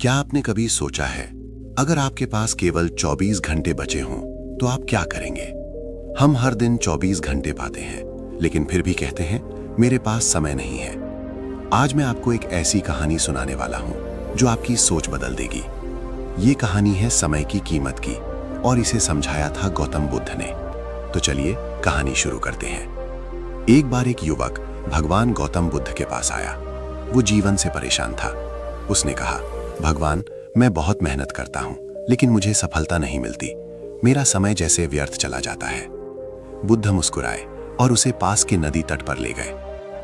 क्या आपने कभी सोचा है, अगर आपके पास केवल 24 घंटे बचे हों तो आप क्या करेंगे? हम हर दिन 24 घंटे पाते हैं, लेकिन फिर भी कहते हैं मेरे पास समय नहीं है। आज मैं आपको एक ऐसी कहानी सुनाने वाला हूं जो आपकी सोच बदल देगी। ये कहानी है समय की कीमत की और इसे समझाया था गौतम बुद्ध ने। तो चलिए कहानी शुरू करते हैं। एक बार एक युवक भगवान गौतम बुद्ध के पास आया। वो जीवन से परेशान था। उसने कहा, भगवान, मैं बहुत मेहनत करता हूं, लेकिन मुझे सफलता नहीं मिलती। मेरा समय जैसे व्यर्थ चला जाता है। बुद्ध मुस्कुराए और उसे पास के नदी तट पर ले गए।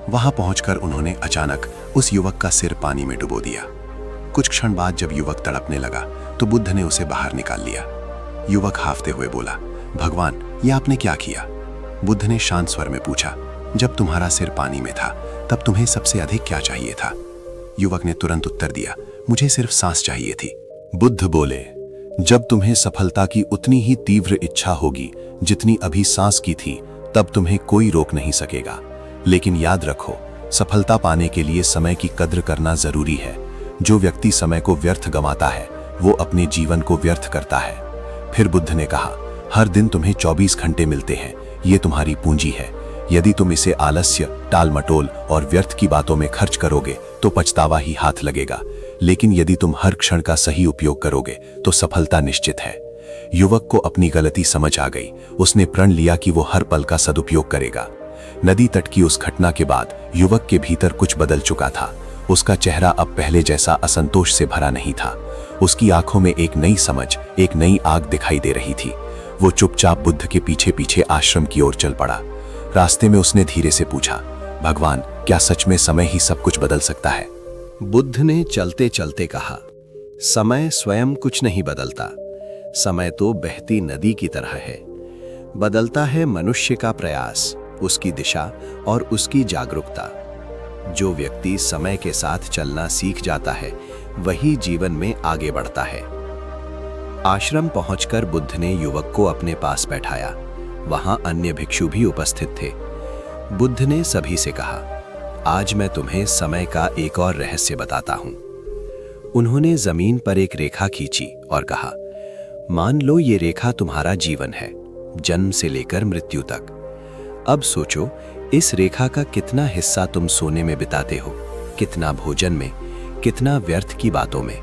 वहां पहुंचकर उन्होंने अचानक उस युवक का सिर पानी में डुबो दिया। कुछ क्षण बाद जब युवक तड़पने लगा तो बुद्ध ने उसे बाहर निकाल लिया। युवक हाफते हुए बोला, भगवान, ये आपने क्या किया? बुद्ध ने शांत स्वर में पूछा, जब तुम्हारा सिर पानी में था तब तुम्हें सबसे अधिक क्या चाहिए था? युवक ने तुरंत उत्तर दिया, मुझे सिर्फ सांस चाहिए थी। बुद्ध बोले, जब तुम्हें सफलता की उतनी ही तीव्र इच्छा होगी जितनी अभी सांस की थी, तब तुम्हें कोई रोक नहीं सकेगा। लेकिन याद रखो, सफलता पाने के लिए समय की कद्र करना जरूरी है। जो व्यक्ति समय को व्यर्थ गंवाता है वो अपने जीवन को व्यर्थ करता है। फिर बुद्ध ने कहा, हर दिन तुम्हें 24 घंटे मिलते हैं, ये तुम्हारी पूंजी है। यदि तुम इसे आलस्य, टाल मटोल और व्यर्थ की बातों में खर्च करोगे तो पछतावा ही हाथ लगेगा। लेकिन यदि तुम हर क्षण का सही उपयोग करोगे तो सफलता निश्चित है। युवक को अपनी गलती समझ आ गई। उसने प्रण लिया कि वो हर पल का सदुपयोग करेगा। नदी तट की उस घटना के बाद युवक के भीतर कुछ बदल चुका था। उसका चेहरा अब पहले जैसा असंतोष से भरा नहीं था। उसकी आंखों में एक नई समझ, एक नई आग दिखाई दे रही थी। वो चुपचाप बुद्ध के पीछे पीछे आश्रम की ओर चल पड़ा। रास्ते में उसने धीरे से पूछा, भगवान, क्या सच में समय ही सब कुछ बदल सकता है? बुद्ध ने चलते चलते कहा, समय स्वयं कुछ नहीं बदलता। समय तो बहती नदी की तरह है। बदलता है मनुष्य का प्रयास, उसकी दिशा और उसकी जागरूकता। जो व्यक्ति समय के साथ चलना सीख जाता है वही जीवन में आगे बढ़ता है। आश्रम पहुंचकर बुद्ध ने युवक को अपने पास बैठाया। वहां अन्य भिक्षु भी उपस्थित थे। बुद्ध ने सभी से कहा, आज मैं तुम्हें समय का एक और रहस्य बताता हूं। उन्होंने जमीन पर एक रेखा खींची और कहा, मान लो ये रेखा तुम्हारा जीवन है, जन्म से लेकर मृत्यु तक। अब सोचो, इस रेखा का कितना हिस्सा तुम सोने में बिताते हो, कितना भोजन में, कितना व्यर्थ की बातों में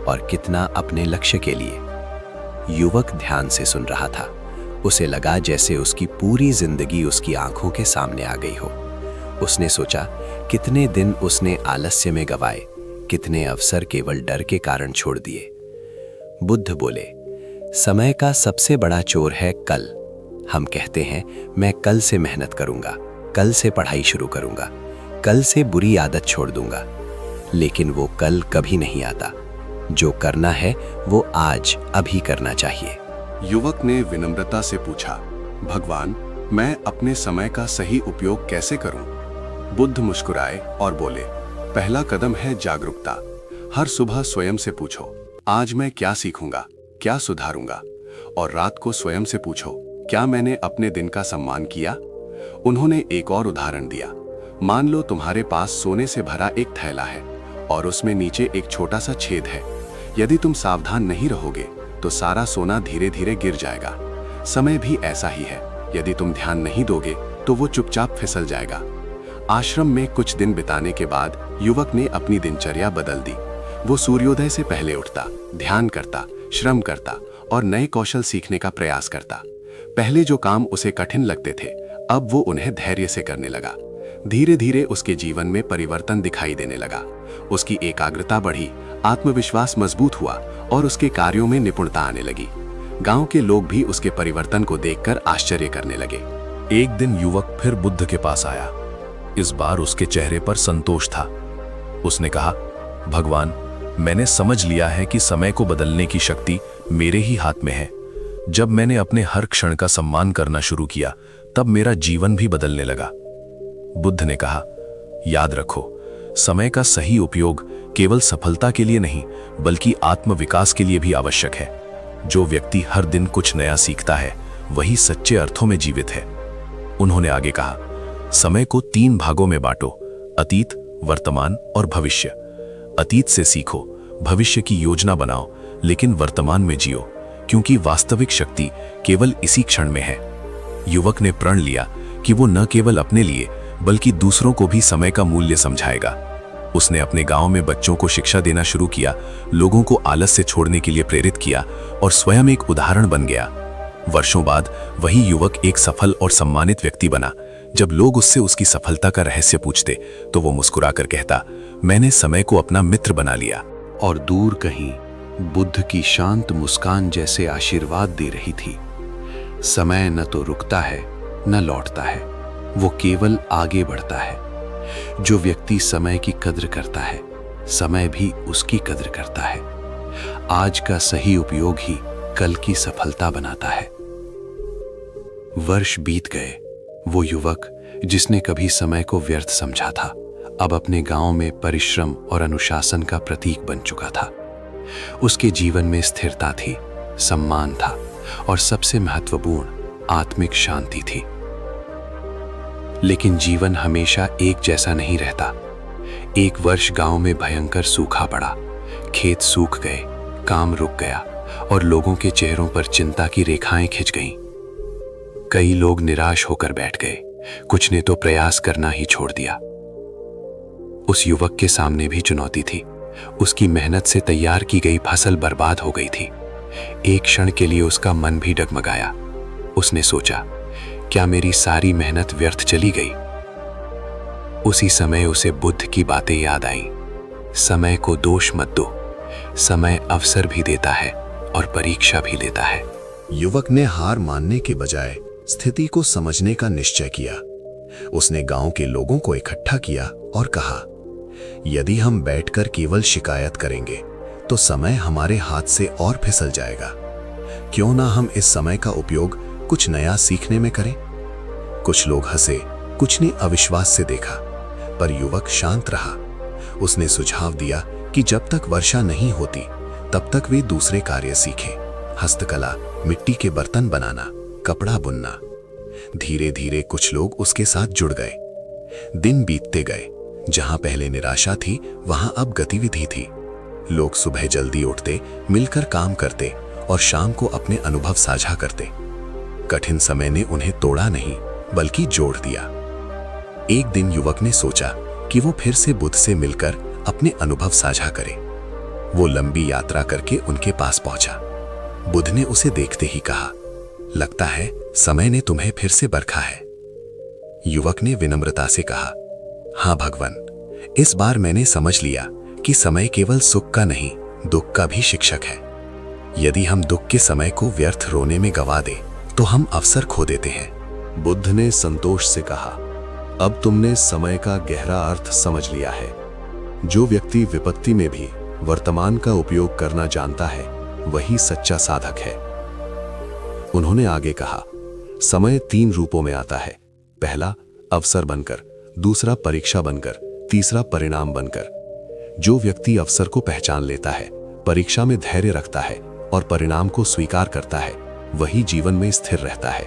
और कितना अपने लक्ष्य के लिए। युवक ध्यान से सुन रहा था। उसे लगा जैसे उसकी पूरी जिंदगी उसकी आंखों के सामने आ गई हो। उसने सोचा, कितने दिन उसने आलस्य में गवाए, कितने अवसर केवल डर के कारण छोड़ दिए। बुद्ध बोले, समय का सबसे बड़ा चोर है कल। हम कहते हैं, मैं कल से मेहनत करूंगा, कल से पढ़ाई शुरू करूंगा, कल से बुरी आदत छोड़ दूंगा। लेकिन वो कल कभी नहीं आता। जो करना है वो आज, अभी करना चाहिए। युवक ने विनम्रता से पूछा, भगवान, मैं अपने समय का सही उपयोग कैसे करूं? बुद्ध मुस्कुराए और बोले, पहला कदम है जागरूकता। हर सुबह स्वयं से पूछो, आज मैं क्या सीखूंगा, क्या सुधारूंगा? और रात को स्वयं से पूछो, क्या मैंने अपने दिन का सम्मान किया? उन्होंने एक और उदाहरण दिया। मान लो तुम्हारे पास सोने से भरा एक थैला है और उसमें नीचे एक छोटा सा छेद है। यदि तुम सावधान नहीं रहोगे तो सारा सोना धीरे धीरे गिर जाएगा। समय भी ऐसा ही है, यदि तुम ध्यान नहीं दोगे तो वो चुपचाप फिसल जाएगा। आश्रम में कुछ दिन बिताने के बाद युवक ने अपनी दिनचर्या बदल दी। वो सूर्योदय से पहले उठता, ध्यान करता, श्रम करता और नए कौशल सीखने का प्रयास करता। पहले जो काम उसे कठिन लगते थे, अब वो उन्हें धैर्य से करने लगा। धीरे धीरे उसके जीवन में परिवर्तन दिखाई देने लगा। उसकी एकाग्रता बढ़ी, आत्मविश्वास मजबूत हुआ और उसके कार्यों में निपुणता आने लगी। गांव के लोग भी उसके परिवर्तन को देखकर आश्चर्य करने लगे। एक दिन युवक फिर बुद्ध के पास आया। इस बार उसके चेहरे पर संतोष था। उसने कहा, भगवान, मैंने समझ लिया है कि समय को बदलने की शक्ति मेरे ही हाथ में है। जब मैंने अपने हर क्षण का सम्मान करना शुरू किया तब मेरा जीवन भी बदलने लगा। बुद्ध ने कहा, याद रखो, समय का सही उपयोग केवल सफलता के लिए नहीं बल्कि आत्मविकास के लिए भी आवश्यक है। जो व्यक्ति हर दिन कुछ नया सीखता है वही सच्चे अर्थों में जीवित है। उन्होंने आगे कहा, समय को 3 भागों में बांटो, अतीत, वर्तमान और भविष्य। अतीत से सीखो, भविष्य की योजना बनाओ, लेकिन वर्तमान में जियो, क्योंकि वास्तविक शक्ति केवल इसी क्षण में है। युवक ने प्रण लिया कि वो न केवल अपने लिए बल्कि दूसरों को भी समय का मूल्य समझाएगा। उसने अपने गांव में बच्चों को शिक्षा देना शुरू किया, लोगों को आलस्य छोड़ने के लिए प्रेरित किया और स्वयं एक उदाहरण बन गया। वर्षों बाद वही युवक एक सफल और सम्मानित व्यक्ति बना। जब लोग उससे उसकी सफलता का रहस्य पूछते तो वो मुस्कुराकर कहता, मैंने समय को अपना मित्र बना लिया। और दूर कहीं बुद्ध की शांत मुस्कान जैसे आशीर्वाद दे रही थी। समय न तो रुकता है न लौटता है, वो केवल आगे बढ़ता है। जो व्यक्ति समय की कद्र करता है, समय भी उसकी कद्र करता है। आज का सही उपयोग ही कल की सफलता बनाता है। वर्ष बीत गए। वो युवक जिसने कभी समय को व्यर्थ समझा था, अब अपने गांव में परिश्रम और अनुशासन का प्रतीक बन चुका था। उसके जीवन में स्थिरता थी, सम्मान था और सबसे महत्वपूर्ण आत्मिक शांति थी। लेकिन जीवन हमेशा एक जैसा नहीं रहता। एक वर्ष गांव में भयंकर सूखा पड़ा, खेत सूख गए, काम रुक गया और लोगों के चेहरों पर चिंता की रेखाएं खिंच गईं। कई लोग निराश होकर बैठ गए, कुछ ने तो प्रयास करना ही छोड़ दिया। उस युवक के सामने भी चुनौती थी। उसकी मेहनत से तैयार की गई फसल बर्बाद हो गई थी। एक क्षण के लिए उसका मन भी डगमगाया। उसने सोचा, क्या मेरी सारी मेहनत व्यर्थ चली गई? उसी समय उसे बुद्ध की बातें याद आईं। समय को दोष मत दो, समय अवसर भी देता है और परीक्षा भी लेता है। युवक ने हार मानने के बजाय स्थिति को समझने का निश्चय किया। उसने गांव के लोगों को इकट्ठा किया और कहा, यदि हम बैठकर केवल शिकायत करेंगे तो समय हमारे हाथ से और फिसल जाएगा। क्यों ना हम इस समय का उपयोग कुछ नया सीखने में करें? कुछ लोग हंसे, कुछ ने अविश्वास से देखा, पर युवक शांत रहा। उसने सुझाव दिया कि जब तक वर्षा नहीं होती तब तक वे दूसरे कार्य सीखें, हस्तकला, मिट्टी के बर्तन बनाना, कपड़ा बुनना। धीरे धीरे कुछ लोग उसके साथ जुड़ गए। दिन बीतते गए। जहां पहले निराशा थी वहां अब गतिविधि थी। लोग सुबह जल्दी उठते, मिलकर काम करते और शाम को अपने अनुभव साझा करते। कठिन समय ने उन्हें तोड़ा नहीं बल्कि जोड़ दिया। एक दिन युवक ने सोचा कि वो फिर से बुद्ध से मिलकर अपने अनुभव साझा करे। वो लंबी यात्रा करके उनके पास पहुंचा। बुद्ध ने उसे देखते ही कहा, लगता है समय ने तुम्हें फिर से बरखा है। युवक ने विनम्रता से कहा, हाँ भगवान, इस बार मैंने समझ लिया कि समय केवल सुख का नहीं, दुख का भी शिक्षक है। यदि हम दुख के समय को व्यर्थ रोने में गवा दें तो हम अवसर खो देते हैं। बुद्ध ने संतोष से कहा, अब तुमने समय का गहरा अर्थ समझ लिया है। जो व्यक्ति विपत्ति में भी वर्तमान का उपयोग करना जानता है, वही सच्चा साधक है। उन्होंने आगे कहा, समय 3 रूपों में आता है। पहला अवसर बनकर, दूसरा परीक्षा बनकर, तीसरा परिणाम बनकर। जो व्यक्ति अवसर को पहचान लेता है, परीक्षा में धैर्य रखता है और परिणाम को स्वीकार करता है, वही जीवन में स्थिर रहता है।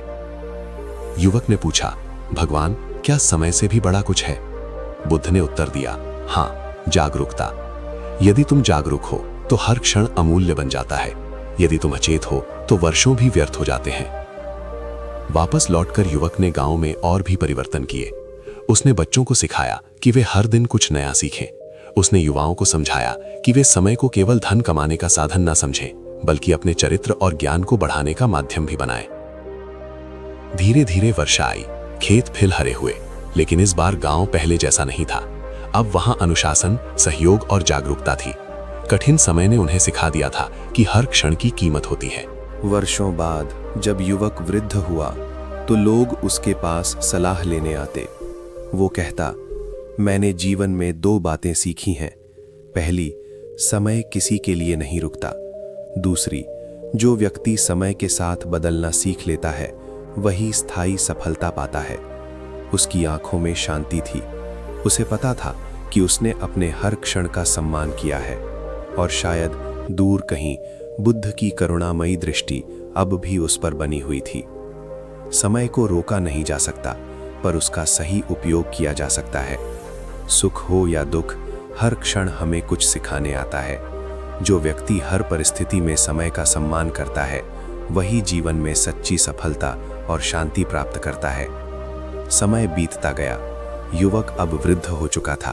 युवक ने पूछा, भगवान, क्या समय से भी बड़ा कुछ है? बुद्ध ने उत्तर दिया, हाँ, जागरूकता। यदि तुम जागरूक हो तो हर क्षण अमूल्य बन जाता है। यदि तुम अचेत हो तो वर्षों भी व्यर्थ हो जाते हैं। वापस लौटकर युवक ने गांव में और भी परिवर्तन किए। उसने बच्चों को सिखाया कि वे हर दिन कुछ नया सीखें। उसने युवाओं को समझाया कि वे समय को केवल धन कमाने का साधन न समझें, बल्कि अपने चरित्र और ज्ञान को बढ़ाने का माध्यम भी बनाएं। धीरे धीरे वर्षा आई, खेत फिर हरे हुए, लेकिन इस बार गांव पहले जैसा नहीं था। अब वहां अनुशासन, सहयोग और जागरूकता थी। कठिन समय ने उन्हें सिखा दिया था कि हर क्षण की कीमत होती है। वर्षों बाद जब युवक वृद्ध हुआ तो लोग उसके पास सलाह लेने आते। वो कहता, मैंने जीवन में 2 बातें सीखी हैं। पहली, समय किसी के लिए नहीं रुकता। दूसरी, जो व्यक्ति समय के साथ बदलना सीख लेता है वही स्थायी सफलता पाता है। उसकी आंखों में शांति थी। उसे पता था कि उसने अपने हर क्षण का सम्मान किया है और शायद दूर कहीं बुद्ध की करुणामयी दृष्टि अब भी उस पर बनी हुई थी। समय को रोका नहीं जा सकता, पर उसका सही उपयोग किया जा सकता है। सुख हो या दुख, हर क्षण हमें कुछ सिखाने आता है। जो व्यक्ति हर परिस्थिति में समय का सम्मान करता है वही जीवन में सच्ची सफलता और शांति प्राप्त करता है। समय बीतता गया। युवक अब वृद्ध हो चुका था।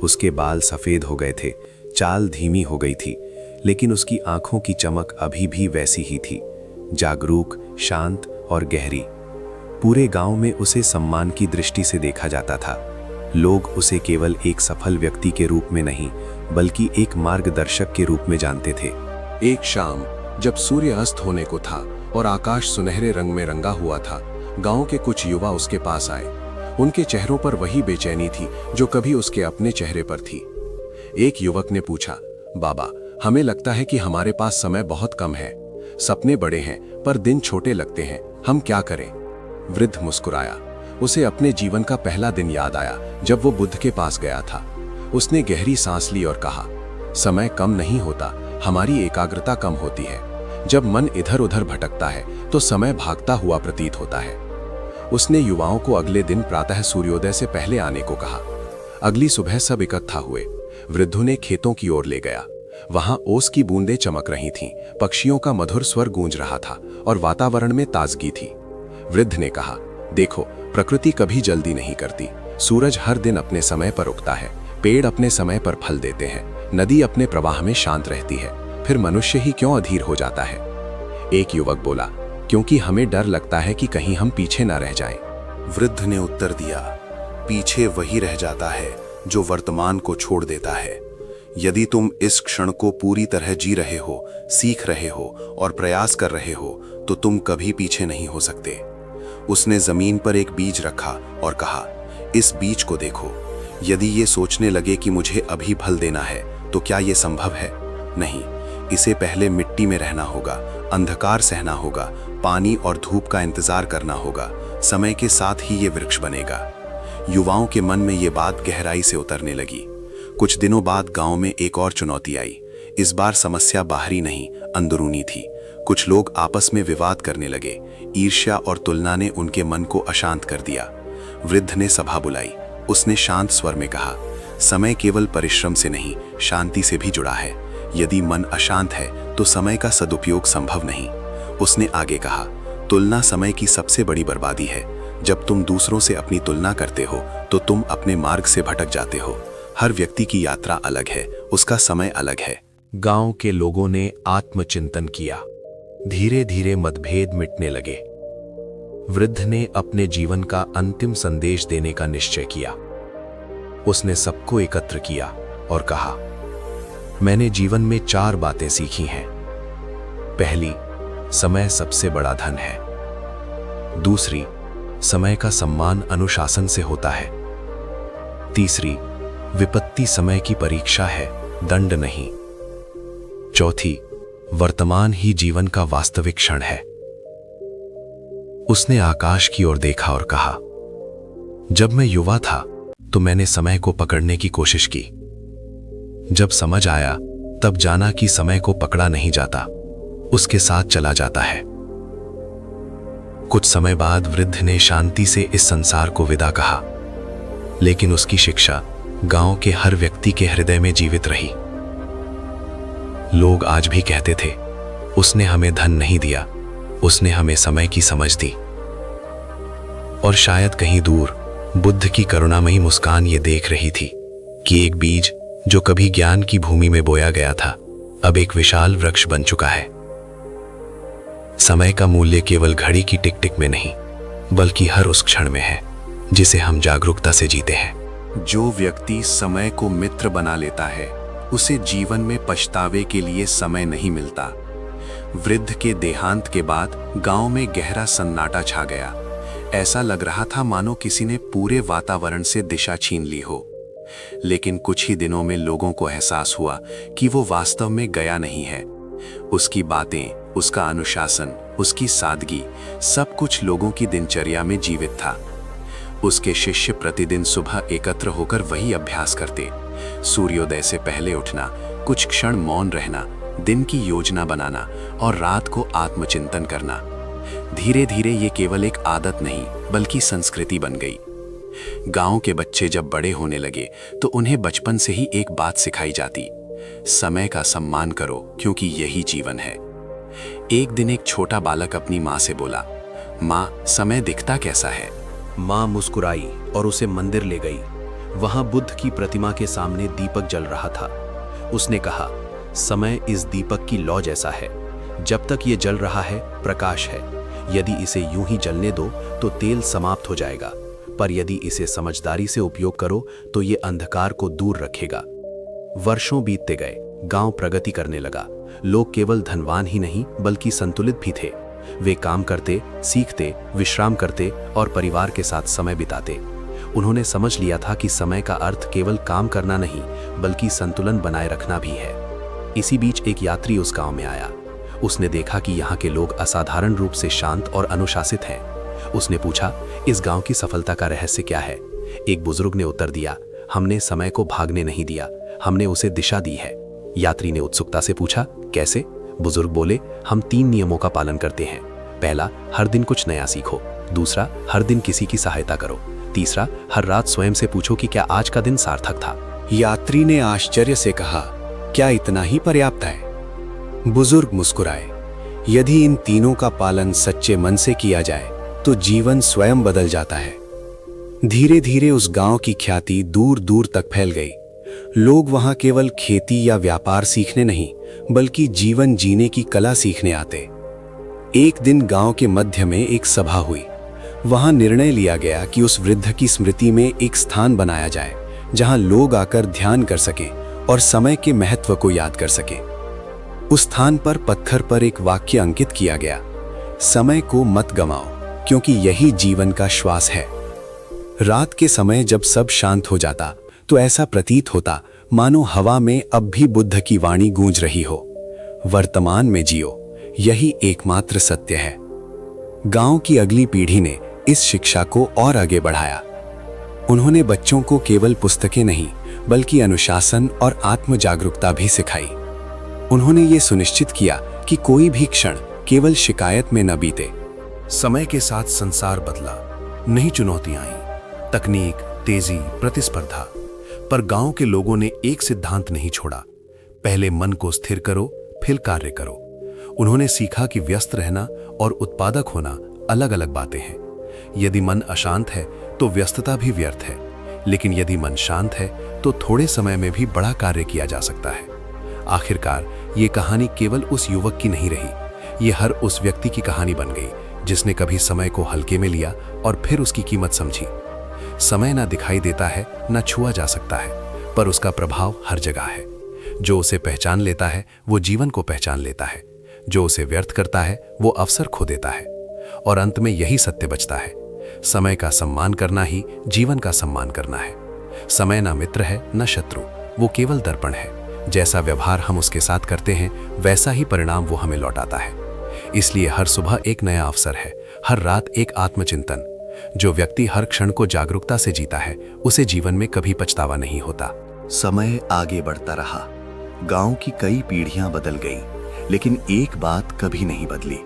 उसके बाल सफेद हो गए थे, चाल धीमी हो गई थी, लेकिन उसकी आंखों की चमक अभी भी वैसी ही थी, जागरूक, शांत और गहरी। पूरे गांव में उसे सम्मान की दृष्टि से देखा जाता था। लोग उसे केवल एक सफल व्यक्ति के रूप में नहीं, बल्कि एक मार्गदर्शक के रूप में जानते थे। एक शाम जब सूर्य अस्त होने को था और आकाश सुनहरे रंग में रंगा हुआ था, गांव के कुछ युवा उसके पास आए। उनके चेहरों पर वही बेचैनी थी जो कभी उसके अपने चेहरे पर थी। एक युवक ने पूछा, बाबा, हमें लगता है कि हमारे पास समय बहुत कम है। सपने बड़े हैं पर दिन छोटे लगते हैं, हम क्या करें? वृद्ध मुस्कुराया। उसे अपने जीवन का पहला दिन याद आया जब वो बुद्ध के पास गया था। उसने गहरी सांस ली और कहा, समय कम नहीं होता, हमारी एकाग्रता कम होती है। जब मन इधर उधर भटकता है तो समय भागता हुआ प्रतीत होता है। उसने युवाओं को अगले दिन प्रातः सूर्योदय से पहले आने को कहा। अगली सुबह सब इकट्ठा हुए। वृद्ध ने खेतों की ओर ले गया। वहां ओस की बूंदें चमक रही थीं, पक्षियों का मधुर स्वर गूंज रहा था और वातावरण में ताजगी थी। वृद्ध ने कहा, देखो, प्रकृति कभी जल्दी नहीं करती। सूरज हर दिन अपने समय पर उगता है, पेड़ अपने समय पर फल देते हैं, नदी अपने प्रवाह में शांत रहती है, फिर मनुष्य ही क्यों अधीर हो जाता है? एक युवक बोला, क्योंकि हमें डर लगता है कि कहीं हम पीछे ना रह जाएं। वृद्ध ने उत्तर दिया, पीछे वही रह जाता है जो वर्तमान को छोड़ देता है। यदि तुम इस क्षण को पूरी तरह जी रहे हो, सीख रहे हो और प्रयास कर रहे हो, तो तुम कभी पीछे नहीं हो सकते। उसने जमीन पर एक बीज रखा और कहा, इस बीज को देखो। यदि ये सोचने लगे कि मुझे अभी फल देना है, तो क्या ये संभव है? नहीं, इसे पहले मिट्टी में रहना होगा, अंधकार सहना होगा, पानी और धूप का इंतजार करना होगा। समय के साथ ही ये वृक्ष बनेगा। युवाओं के मन में ये बात गहराई से उतरने लगी। कुछ दिनों बाद गांव में एक और चुनौती आई। इस बार समस्या बाहरी नहीं, अंदरूनी थी। कुछ लोग आपस में विवाद करने लगे। ईर्ष्या और तुलना ने उनके मन को अशांत कर दिया। वृद्ध ने सभा बुलाई। उसने शांत स्वर में कहा, समय केवल परिश्रम से नहीं, शांति से भी जुड़ा है। यदि मन अशांत है तो समय का सदुपयोग संभव नहीं। उसने आगे कहा, तुलना समय की सबसे बड़ी बर्बादी है। जब तुम दूसरों से अपनी तुलना करते हो तो तुम अपने मार्ग से भटक जाते हो। हर व्यक्ति की यात्रा अलग है, उसका समय अलग है। गांव के लोगों ने आत्मचिंतन किया। धीरे धीरे मतभेद मिटने लगे। वृद्ध ने अपने जीवन का अंतिम संदेश देने का निश्चय किया। उसने सबको एकत्र किया और कहा, मैंने जीवन में 4 बातें सीखी हैं। पहली, समय सबसे बड़ा धन है। दूसरी, समय का सम्मान अनुशासन से होता है। तीसरी, विपत्ति समय की परीक्षा है, दंड नहीं। चौथी, वर्तमान ही जीवन का वास्तविक क्षण है। उसने आकाश की ओर देखा और कहा, जब मैं युवा था तो मैंने समय को पकड़ने की कोशिश की। जब समझ आया तब जाना कि समय को पकड़ा नहीं जाता, उसके साथ चला जाता है। कुछ समय बाद वृद्ध ने शांति से इस संसार को विदा कहा, लेकिन उसकी शिक्षा गांव के हर व्यक्ति के हृदय में जीवित रही। लोग आज भी कहते थे, उसने हमें धन नहीं दिया, उसने हमें समय की समझ दी। और शायद कहीं दूर बुद्ध की करुणामयी मुस्कान ये देख रही थी कि एक बीज जो कभी ज्ञान की भूमि में बोया गया था, अब एक विशाल वृक्ष बन चुका है। समय का मूल्य केवल घड़ी की टिक टिक में नहीं, बल्कि हर उस क्षण में है जिसे हम जागरूकता से जीते हैं। जो व्यक्ति समय को मित्र बना लेता है, उसे जीवन में पछतावे के लिए समय नहीं मिलता। वृद्ध के देहांत के बाद गांव में गहरा सन्नाटा छा गया। ऐसा लग रहा था मानो किसी ने पूरे वातावरण से दिशा छीन ली हो। लेकिन कुछ ही दिनों में लोगों को एहसास हुआ कि वो वास्तव में गया नहीं है। उसकी बातें, उसका अनुशासन, उसकी सादगी, सब कुछ लोगों की दिनचर्या में जीवित था। उसके शिष्य प्रतिदिन सुबह एकत्र होकर वही अभ्यास करते। सूर्योदय से पहले उठना, कुछ क्षण मौन रहना, दिन की योजना बनाना और रात को आत्मचिंतन करना। धीरे धीरे ये केवल एक आदत नहीं, बल्कि संस्कृति बन गई। गांव के बच्चे जब बड़े होने लगे तो उन्हें बचपन से ही एक बात सिखाई जाती, समय का सम्मान करो क्योंकि यही जीवन है। एक दिन एक छोटा बालक अपनी माँ से बोला, माँ, समय दिखता कैसा है? माँ मुस्कुराई और उसे मंदिर ले गई। वहां बुद्ध की प्रतिमा के सामने दीपक जल रहा था। उसने कहा, समय इस दीपक की लौ जैसा है। जब तक ये जल रहा है, प्रकाश है। यदि इसे यूं ही जलने दो तो तेल समाप्त हो जाएगा, पर यदि इसे समझदारी से उपयोग करो तो ये अंधकार को दूर रखेगा। वर्षों बीतते गए, गांव प्रगति करने लगा। लोग केवल धनवान ही नहीं बल्कि संतुलित भी थे। वे काम करते, सीखते, विश्राम करते और परिवार के साथ समय बिताते। उन्होंने समझ लिया था कि समय का अर्थ केवल काम करना नहीं बल्कि संतुलन बनाए रखना भी है। इसी बीच एक यात्री उस गांव में आया। उसने देखा कि यहाँ के लोग असाधारण रूप से शांत और अनुशासित हैं। उसने पूछा, इस गांव की सफलता का रहस्य क्या है? एक बुजुर्ग ने उत्तर दिया, हमने समय को भागने नहीं दिया, हमने उसे दिशा दी है। यात्री ने उत्सुकता से पूछा, कैसे? बुजुर्ग बोले, हम 3 नियमों का पालन करते हैं। पहला, हर दिन कुछ नया सीखो। दूसरा, हर दिन किसी की सहायता करो। तीसरा, हर रात स्वयं से पूछो कि क्या आज का दिन सार्थक था। यात्री ने आश्चर्य से कहा, क्या इतना ही पर्याप्त है? बुजुर्ग मुस्कुराए, यदि इन तीनों का पालन सच्चे मन से किया जाए तो जीवन स्वयं बदल जाता है। धीरे धीरे उस गांव की ख्याति दूर दूर तक फैल गई। लोग वहां केवल खेती या व्यापार सीखने नहीं बल्कि जीवन जीने की कला सीखने आते। एक दिन गांव के मध्य में एक सभा हुई। वहां निर्णय लिया गया कि उस वृद्ध की स्मृति में एक स्थान बनाया जाए जहां लोग आकर ध्यान कर सकें और समय के महत्व को याद कर सकें। उस स्थान पर पत्थर पर एक वाक्य अंकित किया गया, समय को मत गंवाओ क्योंकि यही जीवन का श्वास है। रात के समय जब सब शांत हो जाता तो ऐसा प्रतीत होता मानो हवा में अब भी बुद्ध की वाणी गूंज रही हो, वर्तमान में जियो, यही एकमात्र सत्य है। गांव की अगली पीढ़ी ने इस शिक्षा को और आगे बढ़ाया। उन्होंने बच्चों को केवल पुस्तकें नहीं बल्कि अनुशासन और आत्म जागरूकता भी सिखाई। उन्होंने ये सुनिश्चित किया कि कोई भी क्षण केवल शिकायत में न बीते। समय के साथ संसार बदला, नई चुनौतियां आईं, तकनीक, तेजी, प्रतिस्पर्धा, पर गांव के लोगों ने एक सिद्धांत नहीं छोड़ा, पहले मन को स्थिर करो, फिर कार्य करो। उन्होंने सीखा कि व्यस्त रहना और उत्पादक होना अलग अलग बातें हैं। यदि मन अशांत है तो व्यस्तता भी व्यर्थ है, लेकिन यदि मन शांत है तो थोड़े समय में भी बड़ा कार्य किया जा सकता है। आखिरकार ये कहानी केवल उस युवक की नहीं रही, ये हर उस व्यक्ति की कहानी बन गई जिसने कभी समय को हल्के में लिया और फिर उसकी कीमत समझी। समय ना दिखाई देता है, ना छुआ जा सकता है, पर उसका प्रभाव हर जगह है। जो उसे पहचान लेता है वो जीवन को पहचान लेता है, जो उसे व्यर्थ करता है वो अवसर खो देता है। और अंत में यही सत्य बचता है, समय का सम्मान करना ही जीवन का सम्मान करना है। समय ना मित्र है न शत्रु, वो केवल दर्पण है। जैसा व्यवहार हम उसके साथ करते हैं वैसा ही परिणाम वो हमें लौटाता है। इसलिए हर सुबह एक नया अवसर है, हर रात एक आत्मचिंतन। जो व्यक्ति हर क्षण को जागरूकता से जीता है उसे जीवन में कभी पछतावा नहीं होता। समय आगे बढ़ता रहा, गांव की कई पीढ़ियां बदल गई, लेकिन एक बात कभी नहीं बदली।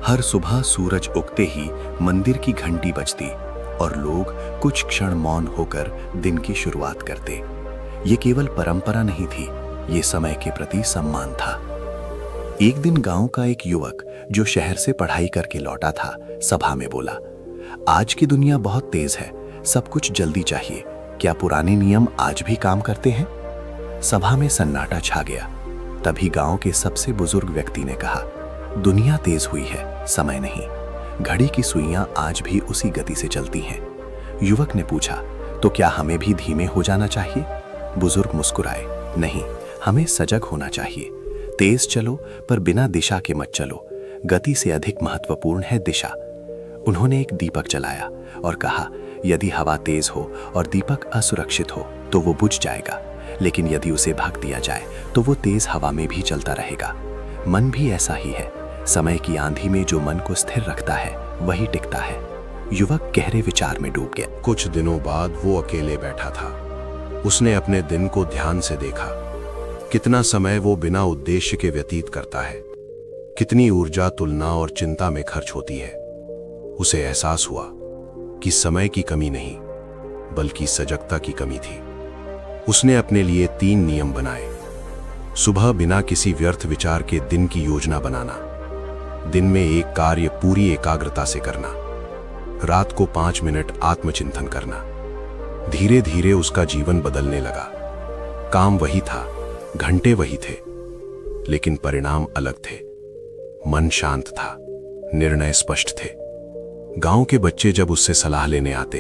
हर सुबह सूरज उगते ही मंदिर की घंटी बजती और लोग कुछ क्षण मौन होकर दिन की शुरुआत करते। ये केवल परंपरा नहीं थी, ये समय के प्रति सम्मान था। एक दिन गांव का एक युवक जो शहर से पढ़ाई करके लौटा था, सभा में बोला, आज की दुनिया बहुत तेज है, सब कुछ जल्दी चाहिए, क्या पुराने नियम आज भी काम करते हैं? सभा में सन्नाटा छा गया। तभी गांव के सबसे बुजुर्ग व्यक्ति ने कहा, दुनिया तेज हुई है, समय नहीं। घड़ी की सुइयां आज भी उसी गति से चलती हैं। युवक ने पूछा, तो क्या हमें भी धीमे हो जाना चाहिए? बुजुर्ग मुस्कुराए, नहीं, हमें सजग होना चाहिए। तेज चलो पर बिना दिशा के मत चलो, गति से अधिक महत्वपूर्ण है दिशा। उन्होंने एक दीपक जलाया और कहा, यदि हवा तेज हो और दीपक असुरक्षित हो तो वो बुझ जाएगा, लेकिन यदि उसे भग दिया जाए तो वो तेज हवा में भी चलता रहेगा। मन भी ऐसा ही है, समय की आंधी में जो मन को स्थिर रखता है वही टिकता है। युवक गहरे विचार में डूब गया। कुछ दिनों बाद वो अकेले बैठा था। उसने अपने दिन को ध्यान से देखा। कितना समय वो बिना उद्देश्य के व्यतीत करता है, कितनी ऊर्जा तुलना और चिंता में खर्च होती है। उसे एहसास हुआ कि समय की कमी नहीं बल्कि सजगता की कमी थी। उसने अपने लिए 3 नियम बनाए। सुबह बिना किसी व्यर्थ विचार के दिन की योजना बनाना, दिन में एक कार्य पूरी एकाग्रता से करना, रात को 5 मिनट आत्मचिंतन करना। धीरे धीरे उसका जीवन बदलने लगा। काम वही था, घंटे वही थे, लेकिन परिणाम अलग थे। मन शांत था, निर्णय स्पष्ट थे। गांव के बच्चे जब उससे सलाह लेने आते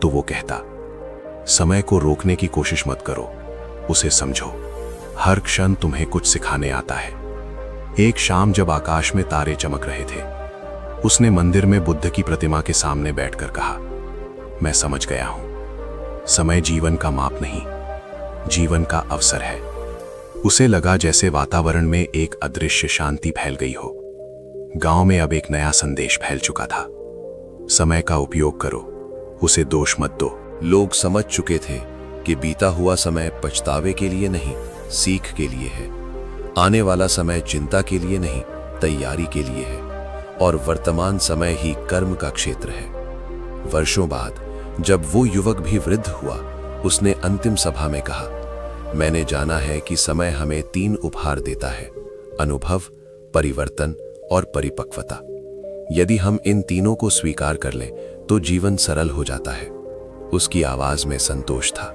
तो वो कहता, समय को रोकने की कोशिश मत करो, उसे समझो। हर क्षण तुम्हें कुछ सिखाने आता है। एक शाम जब आकाश में तारे चमक रहे थे, उसने मंदिर में बुद्ध की प्रतिमा के सामने बैठकर कहा, मैं समझ गया हूं, समय जीवन का माप नहीं, जीवन का अवसर है। उसे लगा जैसे वातावरण में एक अदृश्य शांति फैल गई हो। गांव में अब एक नया संदेश फैल चुका था, समय का उपयोग करो, उसे दोष मत दो। लोग समझ चुके थे कि बीता हुआ समय पछतावे के लिए नहीं, सीख के लिए है। आने वाला समय चिंता के लिए नहीं, तैयारी के लिए है। और वर्तमान समय ही कर्म का क्षेत्र है। वर्षों बाद जब वो युवक भी वृद्ध हुआ, उसने अंतिम सभा में कहा, मैंने जाना है कि समय हमें 3 उपहार देता है, अनुभव, परिवर्तन और परिपक्वता। यदि हम इन तीनों को स्वीकार कर लें तो जीवन सरल हो जाता है। उसकी आवाज में संतोष था।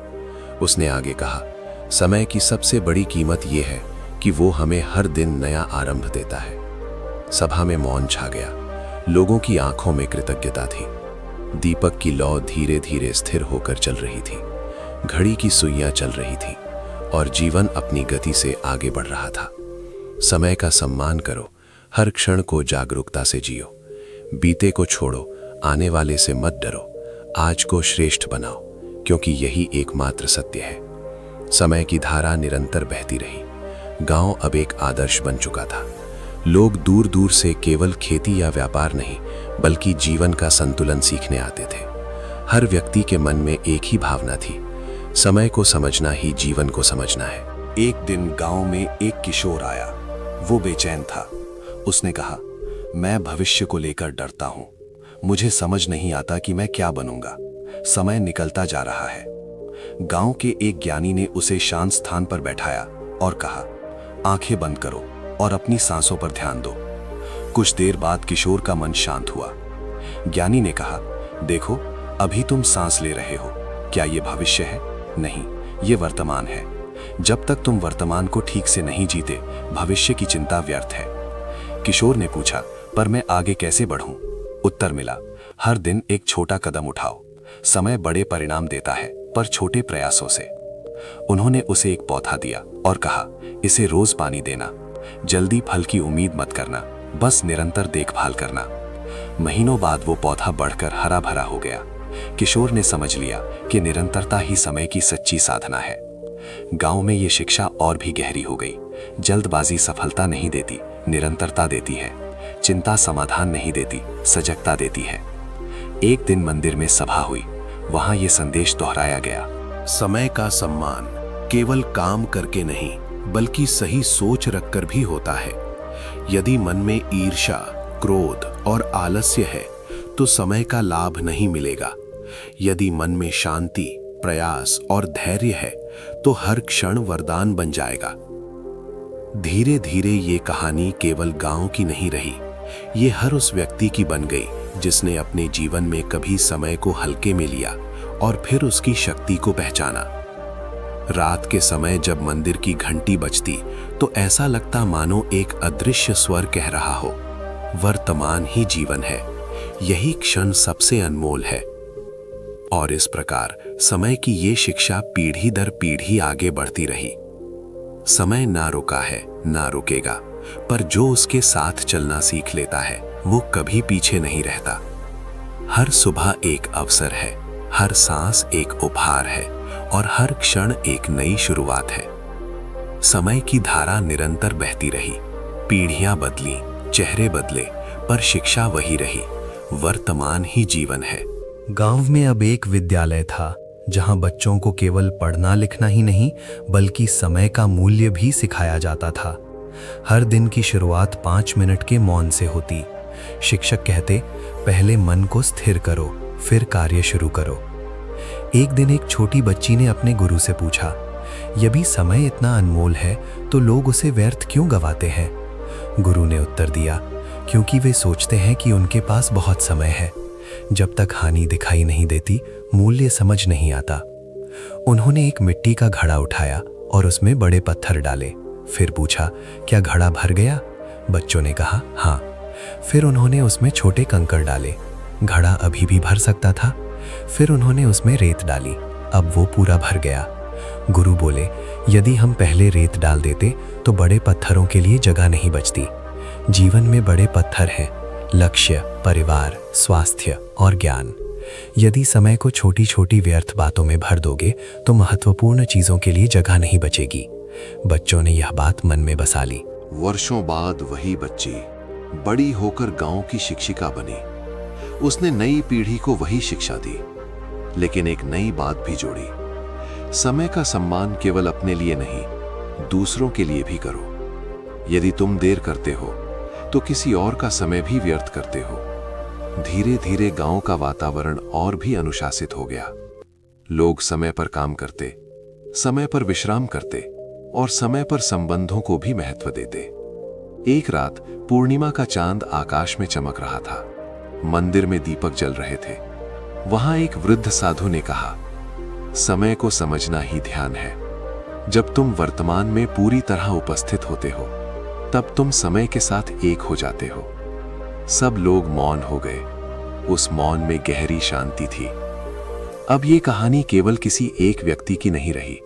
उसने आगे कहा, समय की सबसे बड़ी कीमत यह है कि वो हमें हर दिन नया आरंभ देता है। सभा में मौन छा गया। लोगों की आंखों में कृतज्ञता थी। दीपक की लौ धीरे धीरे स्थिर होकर चल रही थी। घड़ी की सुइयां चल रही थी और जीवन अपनी गति से आगे बढ़ रहा था। समय का सम्मान करो, हर क्षण को जागरूकता से जियो। बीते को छोड़ो, आने वाले से मत डरो। आज को श्रेष्ठ बनाओ, क्योंकि यही एकमात्र सत्य है। समय की धारा निरंतर बहती रही। गांव अब एक आदर्श बन चुका था। लोग दूर दूर से केवल खेती या व्यापार नहीं, बल्कि जीवन का संतुलन सीखने आते थे। हर व्यक्ति के मन में एक ही भावना थी, समय को समझना ही जीवन को समझना है। एक दिन गांव में एक किशोर आया। वो बेचैन था। उसने कहा, मैं भविष्य को लेकर डरता हूं। मुझे समझ नहीं आता कि मैं क्या बनूंगा। समय निकलता जा रहा है। गांव के एक ज्ञानी ने उसे शांत स्थान पर बैठाया और कहा, आंखें बंद करो और अपनी सांसों पर ध्यान दो। कुछ देर बाद किशोर का मन शांत हुआ। ज्ञानी ने कहा, देखो, अभी तुम सांस ले रहे हो, क्या ये भविष्य है? नहीं, ये वर्तमान है। जब तक तुम वर्तमान को ठीक से नहीं जीते, भविष्य की चिंता व्यर्थ है। किशोर ने पूछा, पर मैं आगे कैसे बढ़ूं? उत्तर मिला, हर दिन एक छोटा कदम उठाओ। समय बड़े परिणाम देता है, पर छोटे प्रयासों से। उन्होंने उसे एक पौधा दिया और कहा, इसे रोज पानी देना। जल्दी फल की उम्मीद मत करना, बस निरंतर देखभाल करना। महीनों बाद वो पौधा बढ़कर हरा भरा हो गया। किशोर ने समझ लिया कि निरंतरता ही समय की सच्ची साधना है। गांव में ये शिक्षा और भी गहरी हो गई। जल्दबाजी सफलता नहीं देती, निरंतरता देती है। चिंता समाधान नहीं देती, सजगता देती है। एक दिन मंदिर में सभा हुई। वहां ये संदेश दोहराया गया, समय का सम्मान केवल काम करके नहीं, बल्कि सही सोच रखकर भी होता है। यदि मन में ईर्ष्या, क्रोध और आलस्य है तो समय का लाभ नहीं मिलेगा। यदि मन में शांति, प्रयास और धैर्य है तो हर क्षण वरदान बन जाएगा। धीरे धीरे ये कहानी केवल गांव की नहीं रही, ये हर उस व्यक्ति की बन गई जिसने अपने जीवन में कभी समय को हल्के में लिया और फिर उसकी शक्ति को पहचाना। रात के समय जब मंदिर की घंटी बजती तो ऐसा लगता मानो एक अदृश्य स्वर कह रहा हो, वर्तमान ही जीवन है, यही क्षण सबसे अनमोल है। और इस प्रकार समय की ये शिक्षा पीढ़ी दर पीढ़ी आगे बढ़ती रही। समय ना रुका है, ना रुकेगा, पर जो उसके साथ चलना सीख लेता है वो कभी पीछे नहीं रहता। हर सुबह एक अवसर है, हर सांस एक उपहार है और हर क्षण एक नई शुरुआत है। समय की धारा निरंतर बहती रही। पीढ़ियां बदली, चेहरे बदले, पर शिक्षा वही रही, वर्तमान ही जीवन है। गांव में अब एक विद्यालय था जहां बच्चों को केवल पढ़ना लिखना ही नहीं बल्कि समय का मूल्य भी सिखाया जाता था। हर दिन की शुरुआत 5 मिनट के मौन से होती। शिक्षक कहते, पहले मन को स्थिर करो, फिर कार्य शुरू करो। एक दिन एक छोटी बच्ची ने अपने गुरु से पूछा, यदि समय इतना अनमोल है तो लोग उसे व्यर्थ क्यों गवाते हैं? गुरु ने उत्तर दिया, क्योंकि वे सोचते हैं कि उनके पास बहुत समय है। जब तक हानि दिखाई नहीं देती, मूल्य समझ नहीं आता। उन्होंने एक मिट्टी का घड़ा उठाया और उसमें बड़े पत्थर डाले। फिर पूछा, क्या घड़ा भर गया? बच्चों ने कहा, हाँ। फिर उन्होंने उसमें छोटे कंकड़ डाले। घड़ा अभी भी भर सकता था। फिर उन्होंने उसमें रेत डाली। अब वो पूरा भर गया। गुरु बोले, यदि हम पहले रेत डाल देते तो बड़े पत्थरों के लिए जगह नहीं बचती। जीवन में बड़े पत्थर हैं: लक्ष्य, परिवार, स्वास्थ्य और ज्ञान। यदि समय को छोटी छोटी व्यर्थ बातों में भर दोगे तो महत्वपूर्ण चीजों के लिए जगह नहीं बचेगी। बच्चों ने यह बात मन में बसा ली। वर्षों बाद वही बच्ची बड़ी होकर गांव की शिक्षिका बनी। उसने नई पीढ़ी को वही शिक्षा दी, लेकिन एक नई बात भी जोड़ी। समय का सम्मान केवल अपने लिए नहीं, दूसरों के लिए भी करो। यदि तुम देर करते हो तो किसी और का समय भी व्यर्थ करते हो। धीरे धीरे गांव का वातावरण और भी अनुशासित हो गया। लोग समय पर काम करते, समय पर विश्राम करते और समय पर संबंधों को भी महत्व देते। एक रात पूर्णिमा का चांद आकाश में चमक रहा था। मंदिर में दीपक जल रहे थे। वहां एक वृद्ध साधु ने कहा, समय को समझना ही ध्यान है। जब तुम वर्तमान में पूरी तरह उपस्थित होते हो, तब तुम समय के साथ एक हो जाते हो। सब लोग मौन हो गए। उस मौन में गहरी शांति थी। अब ये कहानी केवल किसी एक व्यक्ति की नहीं रही।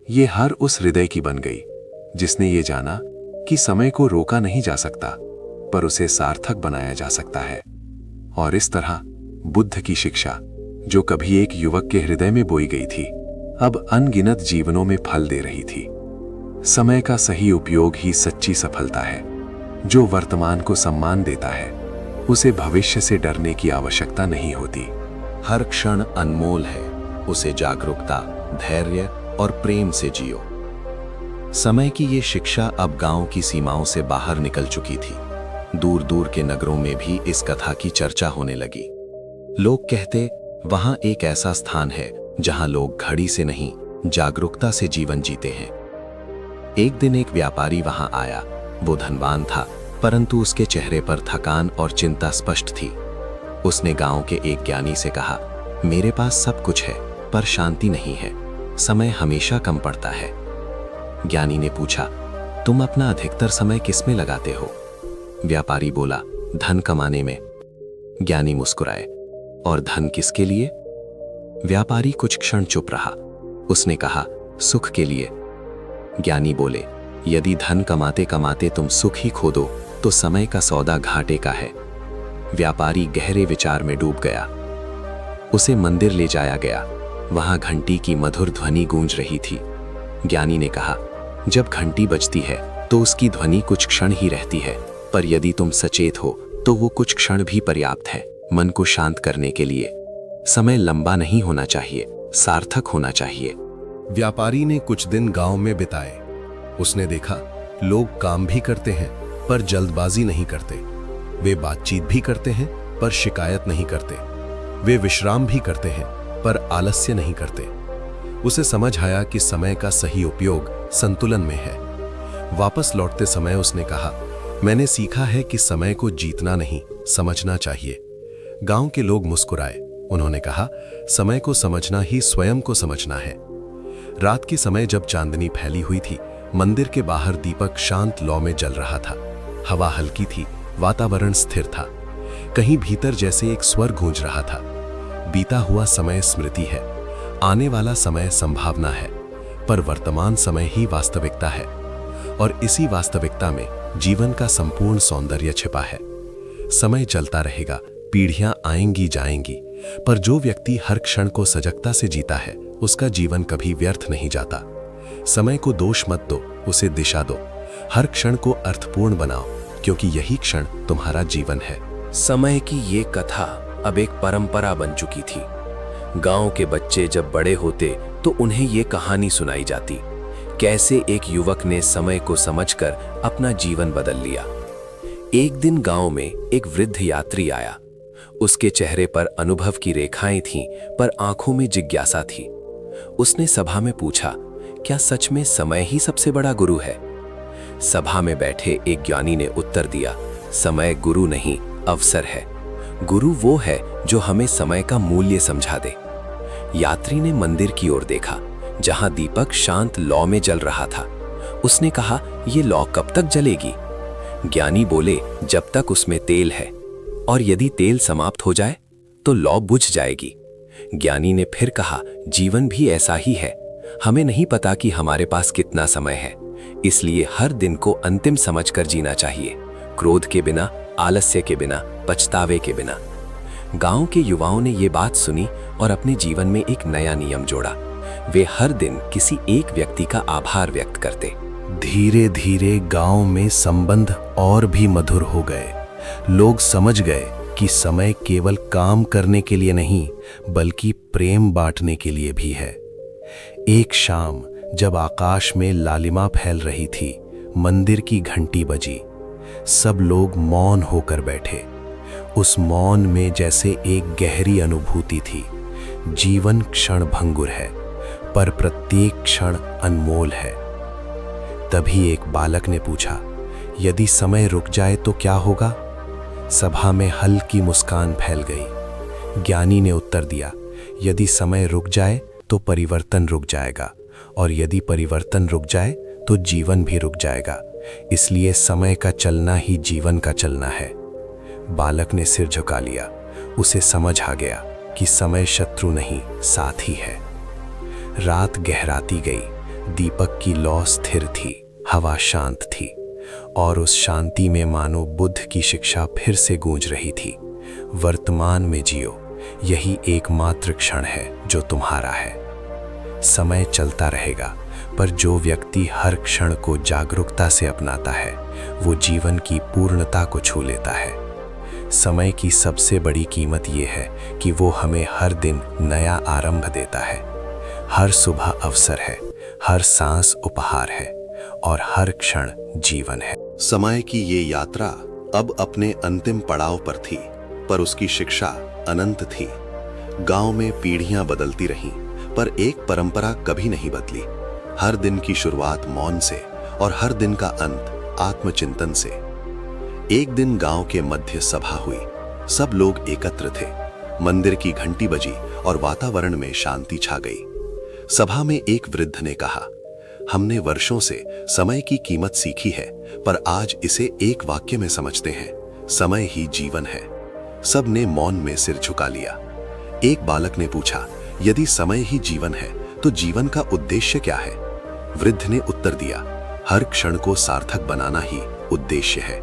ये हर उस हृदय की बन गई जिसने ये जाना कि समय को रोका नहीं जा सकता, पर उसे सार्थक बनाया जा सकता है। और इस तरह बुद्ध की शिक्षा, जो कभी एक युवक के हृदय में बोई गई थी, अब अनगिनत जीवनों में फल दे रही थी। समय का सही उपयोग ही सच्ची सफलता है। जो वर्तमान को सम्मान देता है, उसे भविष्य से डरने की आवश्यकता नहीं होती। हर क्षण अनमोल है, उसे जागरूकता, धैर्य और प्रेम से जियो। समय की ये शिक्षा अब गांव की सीमाओं से बाहर निकल चुकी थी। दूर दूर के नगरों में भी इस कथा की चर्चा होने लगी। लोग कहते, वहां एक ऐसा स्थान है जहां लोग घड़ी से नहीं, जागरूकता से जीवन जीते हैं। एक दिन एक व्यापारी वहां आया। वो धनवान था, परंतु उसके चेहरे पर थकान और चिंता स्पष्ट थी। उसने गांव के एक ज्ञानी से कहा, मेरे पास सब कुछ है, पर शांति नहीं है। समय हमेशा कम पड़ता है। ज्ञानी ने पूछा, तुम अपना अधिकतर समय किस में लगाते हो? व्यापारी बोला, धन कमाने में। ज्ञानी मुस्कुराए, और धन किसके लिए? व्यापारी कुछ क्षण चुप रहा। उसने कहा, सुख के लिए। ज्ञानी बोले, यदि धन कमाते कमाते तुम सुख ही खो दो तो समय का सौदा घाटे का है। व्यापारी गहरे विचार में डूब गया। उसे मंदिर ले जाया गया। वहां घंटी की मधुर ध्वनि गूंज रही थी। ज्ञानी ने कहा, जब घंटी बजती है तो उसकी ध्वनि कुछ क्षण ही रहती है, पर यदि तुम सचेत हो तो वो कुछ क्षण भी पर्याप्त है मन को शांत करने के लिए। समय लंबा नहीं होना चाहिए, सार्थक होना चाहिए। व्यापारी ने कुछ दिन गांव में बिताए। उसने देखा, लोग काम भी करते हैं पर जल्दबाजी नहीं करते। वे बातचीत भी करते हैं पर शिकायत नहीं करते। वे विश्राम भी करते हैं पर आलस्य नहीं करते। उसे समझ आया कि समय का सही उपयोग संतुलन में है। वापस लौटते समय उसने कहा, मैंने सीखा है कि समय को जीतना नहीं, समझना चाहिए। गांव के लोग मुस्कुराए। उन्होंने कहा, समय को समझना ही स्वयं को समझना है। रात के समय जब चांदनी फैली हुई थी, मंदिर के बाहर दीपक शांत लौ में जल रहा था। हवा हल्की थी, वातावरण स्थिर था। कहीं भीतर जैसे एक स्वर गूंज रहा था, बीता हुआ समय स्मृति है, आने वाला समय संभावना है, पर वर्तमान समय ही वास्तविकता है। और इसी वास्तविकता में जीवन का संपूर्ण सौंदर्य छिपा है। समय चलता रहेगा, पीढ़ियां आएंगी जाएंगी, पर जो व्यक्ति हर क्षण को सजगता से जीता है, उसका जीवन कभी व्यर्थ नहीं जाता। समय को दोष मत दो, उसे दिशा दो। हर क्षण को अर्थपूर्ण बनाओ, क्योंकि यही क्षण तुम्हारा जीवन है। समय की ये कथा अब एक परंपरा बन चुकी थी। गांव के बच्चे जब बड़े होते तो उन्हें ये कहानी सुनाई जाती, कैसे एक युवक ने समय को समझकर अपना जीवन बदल लिया। एक दिन गांव में एक वृद्ध यात्री आया। उसके चेहरे पर अनुभव की रेखाएं थीं, पर आंखों में जिज्ञासा थी। उसने सभा में पूछा, क्या सच में समय ही सबसे बड़ा गुरु है? सभा में बैठे एक ज्ञानी ने उत्तर दिया, समय गुरु नहीं, अवसर है। गुरु वो है जो हमें समय का मूल्य समझा दे। यात्री ने मंदिर की ओर देखा, जहां दीपक शांत लौ में जल रहा था। उसने कहा, ये लौ कब तक जलेगी? ज्ञानी बोले, जब तक उसमें तेल है, और यदि तेल समाप्त हो जाए तो लौ बुझ जाएगी। ज्ञानी ने फिर कहा, जीवन भी ऐसा ही है। हमें नहीं पता कि हमारे पास कितना समय है, इसलिए हर दिन को अंतिम समझकर जीना चाहिए, क्रोध के बिना, आलस्य के बिना, पछतावे के बिना। गांव के युवाओं ने ये बात सुनी और अपने जीवन में एक नया नियम जोड़ा। वे हर दिन किसी एक व्यक्ति का आभार व्यक्त करते। धीरे धीरे गांव में संबंध और भी मधुर हो गए। लोग समझ गए कि समय केवल काम करने के लिए नहीं, बल्कि प्रेम बांटने के लिए भी है। एक शाम जब आकाश में लालिमा फैल रही थी, मंदिर की घंटी बजी। सब लोग मौन होकर बैठे। उस मौन में जैसे एक गहरी अनुभूति थी। जीवन क्षण भंगुर है, पर प्रत्येक क्षण अनमोल है। तभी एक बालक ने पूछा, यदि समय रुक जाए तो क्या होगा? सभा में हल्की मुस्कान फैल गई। ज्ञानी ने उत्तर दिया, यदि समय रुक जाए तो परिवर्तन रुक जाएगा, और यदि परिवर्तन रुक जाए तो जीवन भी रुक जाएगा। इसलिए समय का चलना ही जीवन का चलना है। बालक ने सिर झुका लिया। उसे समझ आ गया कि समय शत्रु नहीं, साथी है। रात गहराती गई। दीपक की लौ स्थिर थी, हवा शांत थी, और उस शांति में मानो बुद्ध की शिक्षा फिर से गूंज रही थी। वर्तमान में जियो, यही एकमात्र क्षण है जो तुम्हारा है। समय चलता रहेगा, पर जो व्यक्ति हर क्षण को जागरूकता से अपनाता है, वो जीवन की पूर्णता को छू लेता है। समय की सबसे बड़ी कीमत ये है कि वो हमें हर दिन नया आरंभ देता है। हर सुबह अवसर है, हर सांस उपहार है, और हर क्षण जीवन है। समय की ये यात्रा अब अपने अंतिम पड़ाव पर थी, पर उसकी शिक्षा अनंत थी। गांव में पीढ़ियां बदलती रहीं, पर एक परंपरा कभी नहीं बदली। हर दिन की शुरुआत मौन से, और हर दिन का अंत आत्मचिंतन से। एक दिन गांव के मध्य सभा हुई। सब लोग एकत्र थे। मंदिर की घंटी बजी और वातावरण में शांति छा गई। सभा में एक वृद्ध ने कहा, हमने वर्षों से समय की कीमत सीखी है, पर आज इसे एक वाक्य में समझते हैं, समय ही जीवन है। सब ने मौन में सिर झुका लिया। एक बालक ने पूछा, यदि समय ही जीवन है तो जीवन का उद्देश्य क्या है? वृद्ध ने उत्तर दिया, हर क्षण को सार्थक बनाना ही उद्देश्य है।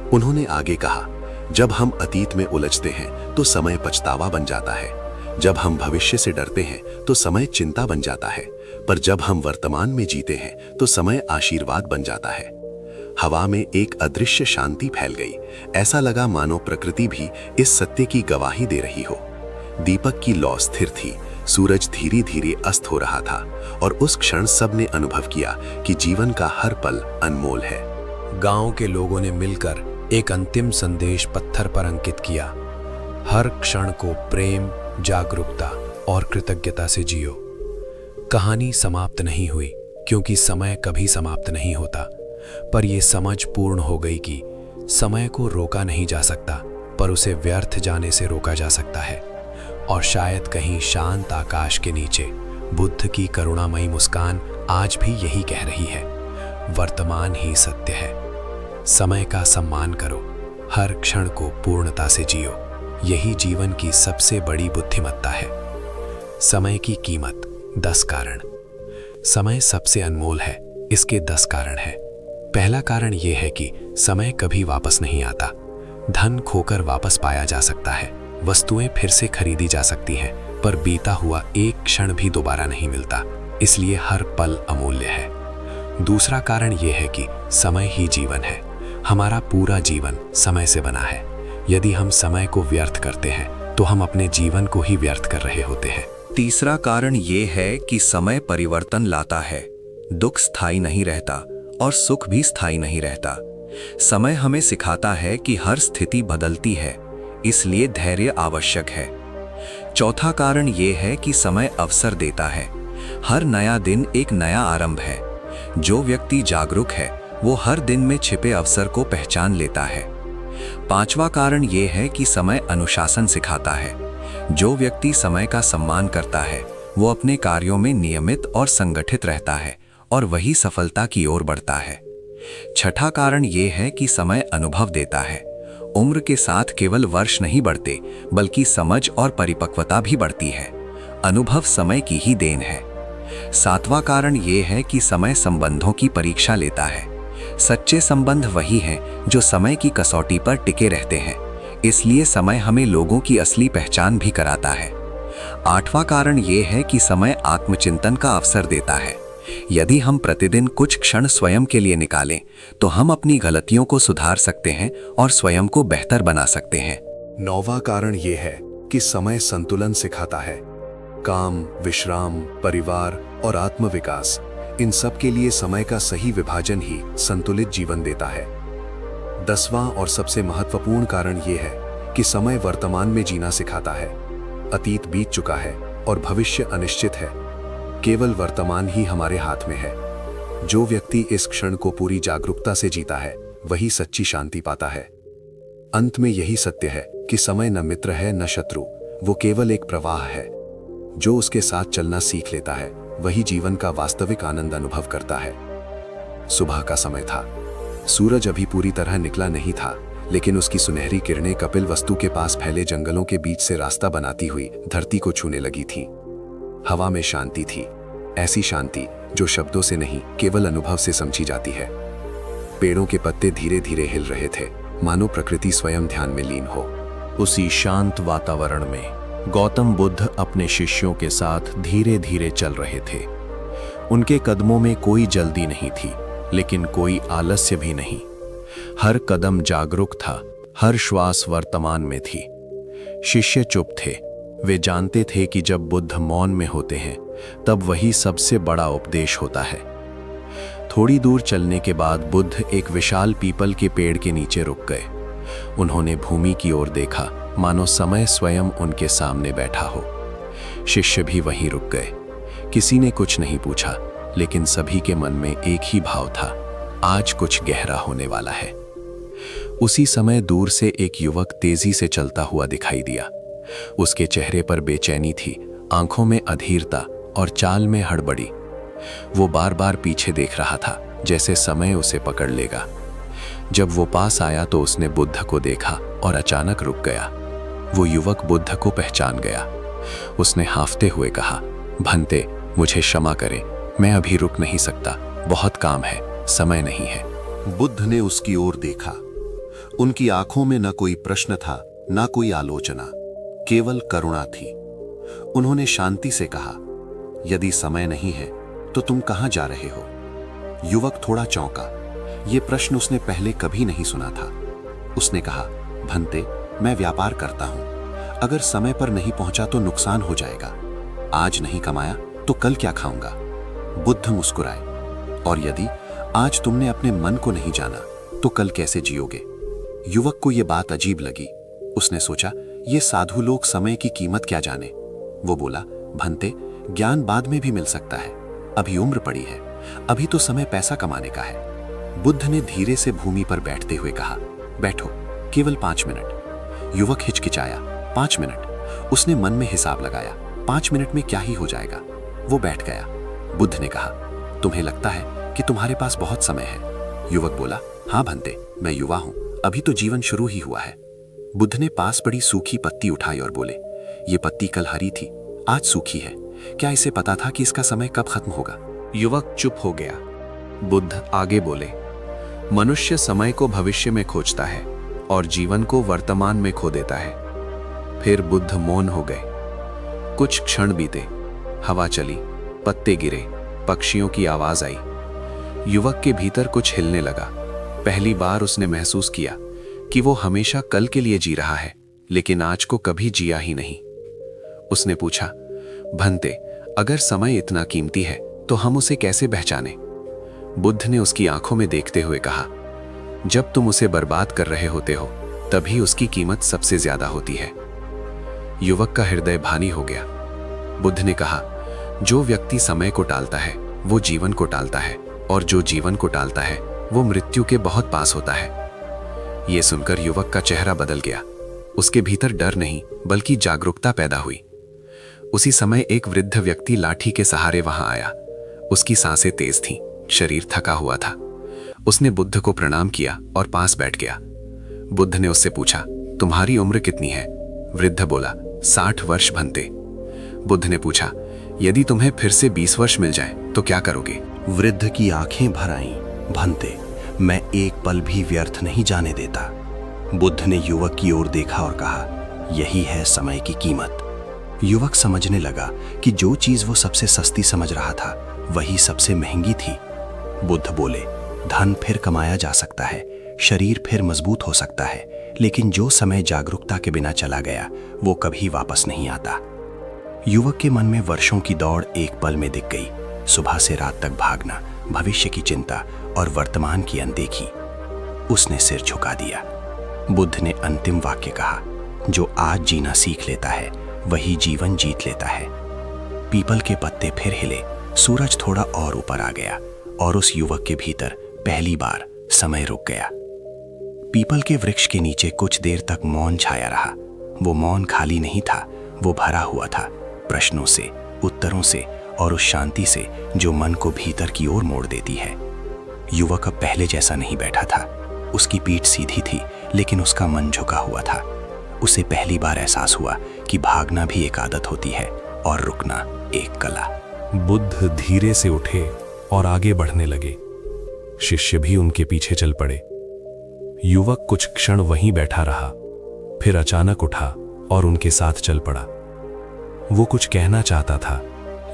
उन्होंने आगे कहा, जब हम अतीत में उलझते हैं तो समय पछतावा बन जाता है। जब हम भविष्य से डरते हैं तो समय चिंता बन जाता है, पर जब हम वर्तमान में जीते हैं तो समय आशीर्वाद बन जाता है। हवा में एक अदृश्य शांति फैल गई। ऐसा लगा मानो प्रकृति भी इस सत्य की गवाही दे रही हो। दीपक की लौ स्थिर थी, सूरज धीरे धीरे अस्त हो रहा था, और उस क्षण सबने अनुभव किया कि जीवन का हर पल अनमोल है। गांव के लोगों ने मिलकर एक अंतिम संदेश पत्थर पर अंकित किया, हर क्षण को प्रेम, जागरूकता और कृतज्ञता से जियो। कहानी समाप्त नहीं हुई, क्योंकि समय कभी समाप्त नहीं होता, पर यह समझ पूर्ण हो गई कि समय को रोका नहीं जा सकता, पर उसे व्यर्थ जाने से रोका जा सकता है। और शायद कहीं शांत आकाश के नीचे बुद्ध की करुणामयी मुस्कान आज भी यही कह रही है, वर्तमान ही सत्य है। समय का सम्मान करो, हर क्षण को पूर्णता से जियो, यही जीवन की सबसे बड़ी बुद्धिमत्ता है। समय की कीमत 10 कारण। समय सबसे अनमोल है, इसके 10 कारण हैं। पहला कारण यह है कि समय कभी वापस नहीं आता। धन खोकर वापस पाया जा सकता है, वस्तुएं फिर से खरीदी जा सकती हैं, पर बीता हुआ एक क्षण भी दोबारा नहीं मिलता, इसलिए हर पल अमूल्य है। दूसरा कारण यह है कि समय ही जीवन है। हमारा पूरा जीवन समय से बना है। यदि हम समय को व्यर्थ करते हैं तो हम अपने जीवन को ही व्यर्थ कर रहे होते हैं। तीसरा कारण ये है कि समय परिवर्तन लाता है। दुख स्थायी नहीं रहता और सुख भी स्थायी नहीं रहता। समय हमें सिखाता है कि हर स्थिति बदलती है, इसलिए धैर्य आवश्यक है। चौथा कारण ये है कि समय अवसर देता है। हर नया दिन एक नया आरंभ है। जो व्यक्ति जागरूक है वो हर दिन में छिपे अवसर को पहचान लेता है। पांचवा कारण ये है कि समय अनुशासन सिखाता है। जो व्यक्ति समय का सम्मान करता है वो अपने कार्यों में नियमित और संगठित रहता है और वही सफलता की ओर बढ़ता है। छठा कारण ये है कि समय अनुभव देता है। उम्र के साथ केवल वर्ष नहीं बढ़ते बल्कि समझ और परिपक्वता भी बढ़ती है। अनुभव समय की ही देन है। सातवां कारण ये है कि समय संबंधों की परीक्षा लेता है। सच्चे संबंध वही हैं जो समय की कसौटी पर टिके रहते हैं। इसलिए समय हमें लोगों की असली पहचान भी कराता है। आठवां कारण ये है कि समय आत्मचिंतन का अवसर देता है। यदि हम प्रतिदिन कुछ क्षण स्वयं के लिए निकालें तो हम अपनी गलतियों को सुधार सकते हैं और स्वयं को बेहतर बना सकते हैं। नौवां कारण ये है कि समय संतुलन सिखाता है। काम, विश्राम, परिवार और आत्मविकास, इन सब के लिए समय का सही विभाजन ही संतुलित जीवन देता है। 10वां और सबसे महत्वपूर्ण कारण ये है कि समय वर्तमान में जीना सिखाता है। अतीत बीत चुका है और भविष्य अनिश्चित है। केवल वर्तमान ही हमारे हाथ में है। जो व्यक्ति इस क्षण को पूरी जागरूकता से जीता है वही सच्ची शांति पाता है। अंत में यही सत्य है कि समय न मित्र है न शत्रु, वो केवल एक प्रवाह है। जो उसके साथ चलना सीख लेता है वही जीवन का वास्तविक आनंद अनुभव करता है। सुबह का समय था। सूरज अभी पूरी तरह निकला नहीं था, लेकिन उसकी सुनहरी किरणें कपिलवस्तु के पास फैले जंगलों के बीच से रास्ता बनाती हुई धरती को छूने लगी थी। हवा में शांति थी, ऐसी शांति जो शब्दों से नहीं केवल अनुभव से समझी जाती है। पेड़ों के पत्ते धीरे धीरे हिल रहे थे, मानो प्रकृति स्वयं ध्यान में लीन हो। उसी शांत वातावरण में गौतम बुद्ध अपने शिष्यों के साथ धीरे धीरे चल रहे थे। उनके कदमों में कोई जल्दी नहीं थी, लेकिन कोई आलस्य भी नहीं। हर कदम जागरूक था, हर श्वास वर्तमान में थी। शिष्य चुप थे। वे जानते थे कि जब बुद्ध मौन में होते हैं तब वही सबसे बड़ा उपदेश होता है। थोड़ी दूर चलने के बाद बुद्ध एक विशाल पीपल के पेड़ के नीचे रुक गए। उन्होंने भूमि की ओर देखा, मानो समय स्वयं उनके सामने बैठा हो। शिष्य भी वहीं रुक गए। किसी ने कुछ नहीं पूछा, लेकिन सभी के मन में एक ही भाव था, आज कुछ गहरा होने वाला है। उसी समय दूर से एक युवक तेजी से चलता हुआ दिखाई दिया। उसके चेहरे पर बेचैनी थी, आंखों में अधीरता और चाल में हड़बड़ी। वो बार बार पीछे देख रहा था, जैसे समय उसे पकड़ लेगा। जब वो पास आया तो उसने बुद्ध को देखा और अचानक रुक गया। वो युवक बुद्ध को पहचान गया। उसने हांफते हुए कहा, भंते, मुझे क्षमा करें, मैं अभी रुक नहीं सकता, बहुत काम है, समय नहीं है। बुद्ध ने उसकी ओर देखा। उनकी आंखों में न कोई प्रश्न था, न कोई आलोचना, केवल करुणा थी। उन्होंने शांति से कहा, यदि समय नहीं है तो तुम कहां जा रहे हो? युवक थोड़ा चौंका। यह प्रश्न उसने पहले कभी नहीं सुना था। उसने कहा, भंते, मैं व्यापार करता हूं। अगर समय पर नहीं पहुंचा तो नुकसान हो जाएगा। आज नहीं कमाया तो कल क्या खाऊंगा? बुद्ध मुस्कुराए, और यदि आज तुमने अपने मन को नहीं जाना तो कल कैसे जियोगे? युवक को यह बात अजीब लगी। उसने सोचा, ये साधु लोग समय की कीमत क्या जाने। वो बोला, भंते, ज्ञान बाद में भी मिल सकता है, अभी उम्र पड़ी है, अभी तो समय पैसा कमाने का है। बुद्ध ने धीरे से भूमि पर बैठते हुए कहा, बैठो, केवल 5 मिनट। युवक हिचकिचाया। 5 मिनट? उसने मन में हिसाब लगाया, 5 मिनट में क्या ही हो जाएगा। वो बैठ गया। बुद्ध ने कहा, तुम्हें लगता है कि तुम्हारे पास बहुत समय है? युवक बोला, हाँ भंते, मैं युवा हूं, अभी तो जीवन शुरू ही हुआ है। बुद्ध ने पास पड़ी सूखी पत्ती उठाई और बोले, ये पत्ती कल हरी थी, आज सूखी है। क्या इसे पता था कि इसका समय कब खत्म होगा? युवक चुप हो गया। बुद्ध आगे बोले, मनुष्य समय को भविष्य में खोजता है और जीवन को वर्तमान में खो देता है। फिर बुद्ध मौन हो गए। कुछ क्षण बीते। हवा चली, पत्ते गिरे, पक्षियों की आवाज आई। युवक के भीतर कुछ हिलने लगा। पहली बार उसने महसूस किया कि वो हमेशा कल के लिए जी रहा है, लेकिन आज को कभी जिया ही नहीं। उसने पूछा, भंते, अगर समय इतना कीमती है तो हम उसे कैसे पहचाने? बुद्ध ने उसकी आंखों में देखते हुए कहा, जब तुम उसे बर्बाद कर रहे होते हो तभी उसकी कीमत सबसे ज्यादा होती है। युवक का हृदय भारी हो गया। बुद्ध ने कहा, जो व्यक्ति समय को टालता है वो जीवन को टालता है, और जो जीवन को टालता है वो मृत्यु के बहुत पास होता है। ये सुनकर युवक का चेहरा बदल गया। उसके भीतर डर नहीं बल्कि जागरूकता पैदा हुई। उसी समय एक वृद्ध व्यक्ति लाठी के सहारे वहां आया। उसकी सांसें तेज थीं, शरीर थका हुआ था। उसने बुद्ध को प्रणाम किया और पास बैठ गया। बुद्ध ने उससे पूछा, तुम्हारी उम्र कितनी है? वृद्ध बोला, 60 वर्ष भंते। बुद्ध ने पूछा, यदि तुम्हें फिर से 20 वर्ष मिल जाए तो क्या करोगे? वृद्ध की आंखें भर आईं। भंते, मैं एक पल भी व्यर्थ नहीं जाने देता। बुद्ध ने युवक की ओर देखा और कहा, यही है समय की कीमत। युवक समझने लगा कि जो चीज वो सबसे सस्ती समझ रहा था वही सबसे महंगी थी। बुद्ध बोले, धन फिर कमाया जा सकता है, शरीर फिर मजबूत हो सकता है, लेकिन जो समय जागरूकता के बिना चला गया वो कभी वापस नहीं आता। युवक के मन में वर्षों की दौड़ एक पल में दिख गई। सुबह से रात तक भागना, भविष्य की चिंता और वर्तमान की अनदेखी। उसने सिर झुका दिया। बुद्ध ने अंतिम वाक्य कहा, जो आज जीना सीख लेता है वही जीवन जीत लेता है। पीपल के पत्ते फिर हिले, सूरज थोड़ा और ऊपर आ गया और उस युवक के भीतर पहली बार समय रुक गया। पीपल के वृक्ष के नीचे कुछ देर तक मौन छाया रहा। वो मौन खाली नहीं था, वो भरा हुआ था प्रश्नों से, उत्तरों से और उस शांति से जो मन को भीतर की ओर मोड़ देती है। युवक अब पहले जैसा नहीं बैठा था। उसकी पीठ सीधी थी लेकिन उसका मन झुका हुआ था। उसे पहली बार एहसास हुआ कि भागना भी एक आदत होती है और रुकना एक कला। बुद्ध धीरे से उठे और आगे बढ़ने लगे। शिष्य भी उनके पीछे चल पड़े। युवक कुछ क्षण वहीं बैठा रहा, फिर अचानक उठा और उनके साथ चल पड़ा। वो कुछ कहना चाहता था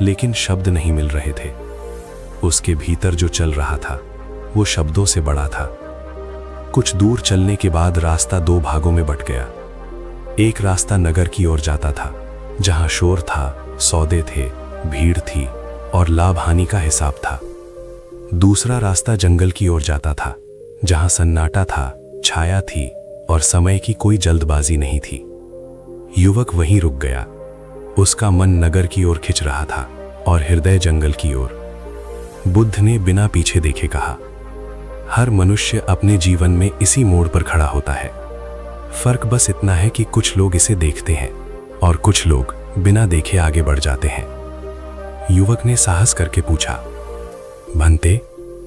लेकिन शब्द नहीं मिल रहे थे। उसके भीतर जो चल रहा था वो शब्दों से बड़ा था। कुछ दूर चलने के बाद रास्ता दो भागों में बंट गया। एक रास्ता नगर की ओर जाता था, जहां शोर था, सौदे थे, भीड़ थी और लाभ हानि का हिसाब था। दूसरा रास्ता जंगल की ओर जाता था, जहां सन्नाटा था, छाया थी और समय की कोई जल्दबाजी नहीं थी। युवक वहीं रुक गया। उसका मन नगर की ओर खिंच रहा था और हृदय जंगल की ओर। बुद्ध ने बिना पीछे देखे कहा, हर मनुष्य अपने जीवन में इसी मोड़ पर खड़ा होता है। फर्क बस इतना है कि कुछ लोग इसे देखते हैं और कुछ लोग बिना देखे आगे बढ़ जाते हैं। युवक ने साहस करके पूछा, भंते,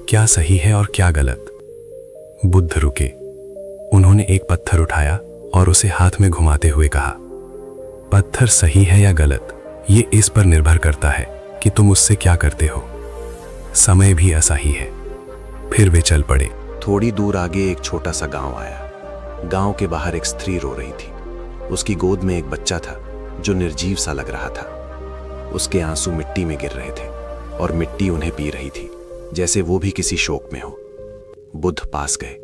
क्या सही है और क्या गलत? बुद्ध रुके। उन्होंने एक पत्थर उठाया और उसे हाथ में घुमाते हुए कहा, पत्थर सही है या गलत, ये इस पर निर्भर करता है कि तुम उससे क्या करते हो। समय भी ऐसा ही है। फिर वे चल पड़े। थोड़ी दूर आगे एक छोटा सा गांव आया। गांव के बाहर एक स्त्री रो रही थी। उसकी गोद में एक बच्चा था जो निर्जीव सा लग रहा था। उसके आंसू मिट्टी में गिर रहे थे और मिट्टी उन्हें पी रही थी, जैसे वो भी किसी शोक में हो। बुद्ध पास गए।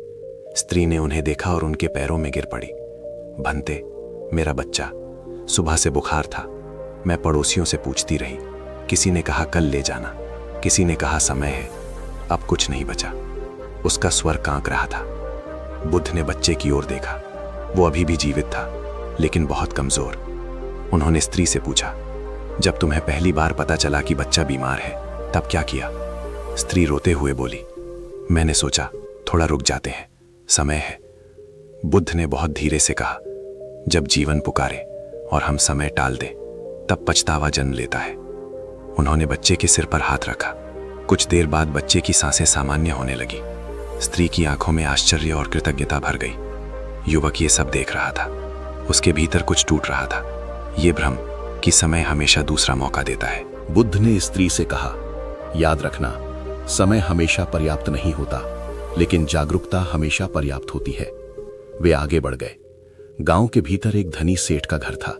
स्त्री ने उन्हें देखा और उनके पैरों में गिर पड़ी। भंते, मेरा बच्चा, सुबह से बुखार था। मैं पड़ोसियों से पूछती रही। किसी ने कहा कल ले जाना, किसी ने कहा समय है, अब कुछ नहीं बचा। उसका स्वर कांप रहा था। बुद्ध ने बच्चे की ओर देखा। वो अभी भी जीवित था, लेकिन बहुत कमजोर। उन्होंने स्त्री से पूछा, जब तुम्हें पहली बार पता चला कि बच्चा बीमार है, तब क्या किया? स्त्री रोते हुए बोली, मैंने सोचा थोड़ा रुक जाते हैं, समय है। बुद्ध ने बहुत धीरे से कहा, जब जीवन पुकारे और हम समय टाल दें, तब पछतावा जन्म लेता है। उन्होंने बच्चे के सिर पर हाथ रखा। कुछ देर बाद बच्चे की सांसें सामान्य होने लगी। स्त्री की आंखों में आश्चर्य और कृतज्ञता भर गई। युवक ये सब देख रहा था। उसके भीतर कुछ टूट रहा था। ये भ्रम कि समय हमेशा दूसरा मौका देता है। बुद्ध ने स्त्री से कहा, याद रखना, समय हमेशा पर्याप्त नहीं होता, लेकिन जागरूकता हमेशा पर्याप्त होती है। वे आगे बढ़ गए। गांव के भीतर एक धनी सेठ का घर था।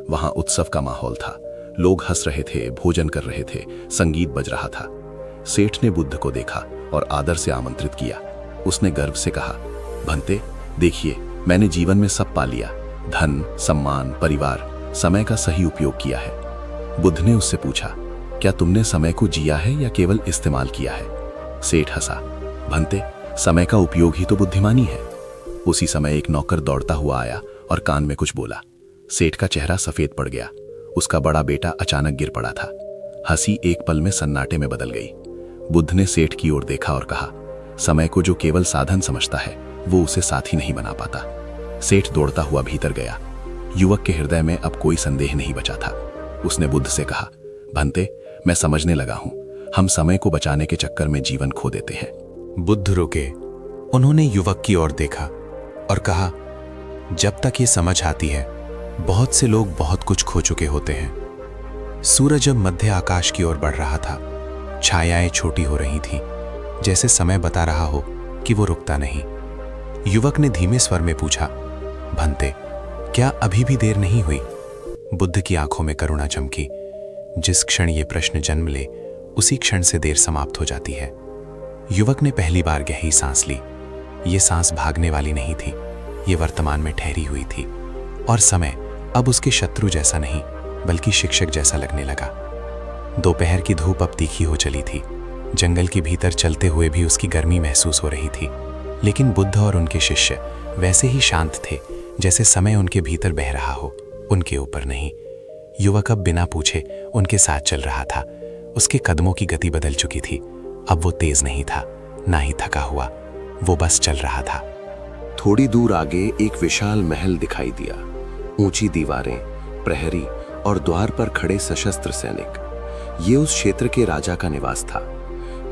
वहां उत्सव का माहौल था। लोग हंस रहे थे, भोजन कर रहे थे, संगीत बज रहा था। सेठ ने बुद्ध को देखा और आदर से आमंत्रित किया। उसने गर्व से कहा, भंते, देखिए, मैंने जीवन में सब पा लिया, धन, सम्मान, परिवार, समय का सही उपयोग किया है। बुद्ध ने उससे पूछा, क्या तुमने समय को जिया है या केवल इस्तेमाल किया है? सेठ हंसा, भंते, समय का उपयोग ही तो बुद्धिमानी है। उसी समय एक नौकर दौड़ता हुआ आया और कान में कुछ बोला। सेठ का चेहरा सफेद पड़ गया। उसका बड़ा बेटा अचानक गिर पड़ा था। हंसी एक पल में सन्नाटे में बदल गई। बुद्ध ने सेठ की ओर देखा और कहा, समय को जो केवल साधन समझता है वो उसे साथी नहीं बना पाता। सेठ दौड़ता हुआ भीतर गया। युवक के हृदय में अब कोई संदेह नहीं बचा था। उसने बुद्ध से कहा, भंते, मैं समझने लगा हूं, हम समय को बचाने के चक्कर में जीवन खो देते हैं। बुद्ध रुके। उन्होंने युवक की ओर देखा और कहा, जब तक ये समझ आती है, बहुत से लोग बहुत कुछ खो चुके होते हैं। सूरज अब मध्य आकाश की ओर बढ़ रहा था। छायाएं छोटी हो रही थीं, जैसे समय बता रहा हो कि वो रुकता नहीं। युवक ने धीमे स्वर में पूछा, भंते, क्या अभी भी देर नहीं हुई? बुद्ध की आंखों में करुणा चमकी। जिस क्षण ये प्रश्न जन्म ले, उसी क्षण से देर समाप्त हो जाती है। युवक ने पहली बार गहरी सांस ली। ये सांस भागने वाली नहीं थी, ये वर्तमान में ठहरी हुई थी, और समय अब उसके शत्रु जैसा नहीं बल्कि शिक्षक जैसा लगने लगा। दोपहर की धूप अब तीखी हो चली थी। जंगल के भीतर चलते हुए भी उसकी गर्मी महसूस हो रही थी, लेकिन बुद्ध और उनके शिष्य वैसे ही शांत थे जैसे समय उनके भीतर बह रहा हो, उनके ऊपर नहीं। युवक अब बिना पूछे उनके साथ चल रहा था। उसके कदमों की गति बदल चुकी थी। अब वो तेज नहीं था, ना ही थका हुआ, वो बस चल रहा था। थोड़ी दूर आगे एक विशाल महल दिखाई दिया। ऊंची दीवारें, प्रहरी और द्वार पर खड़े सशस्त्र सैनिक। ये उस क्षेत्र के राजा का निवास था।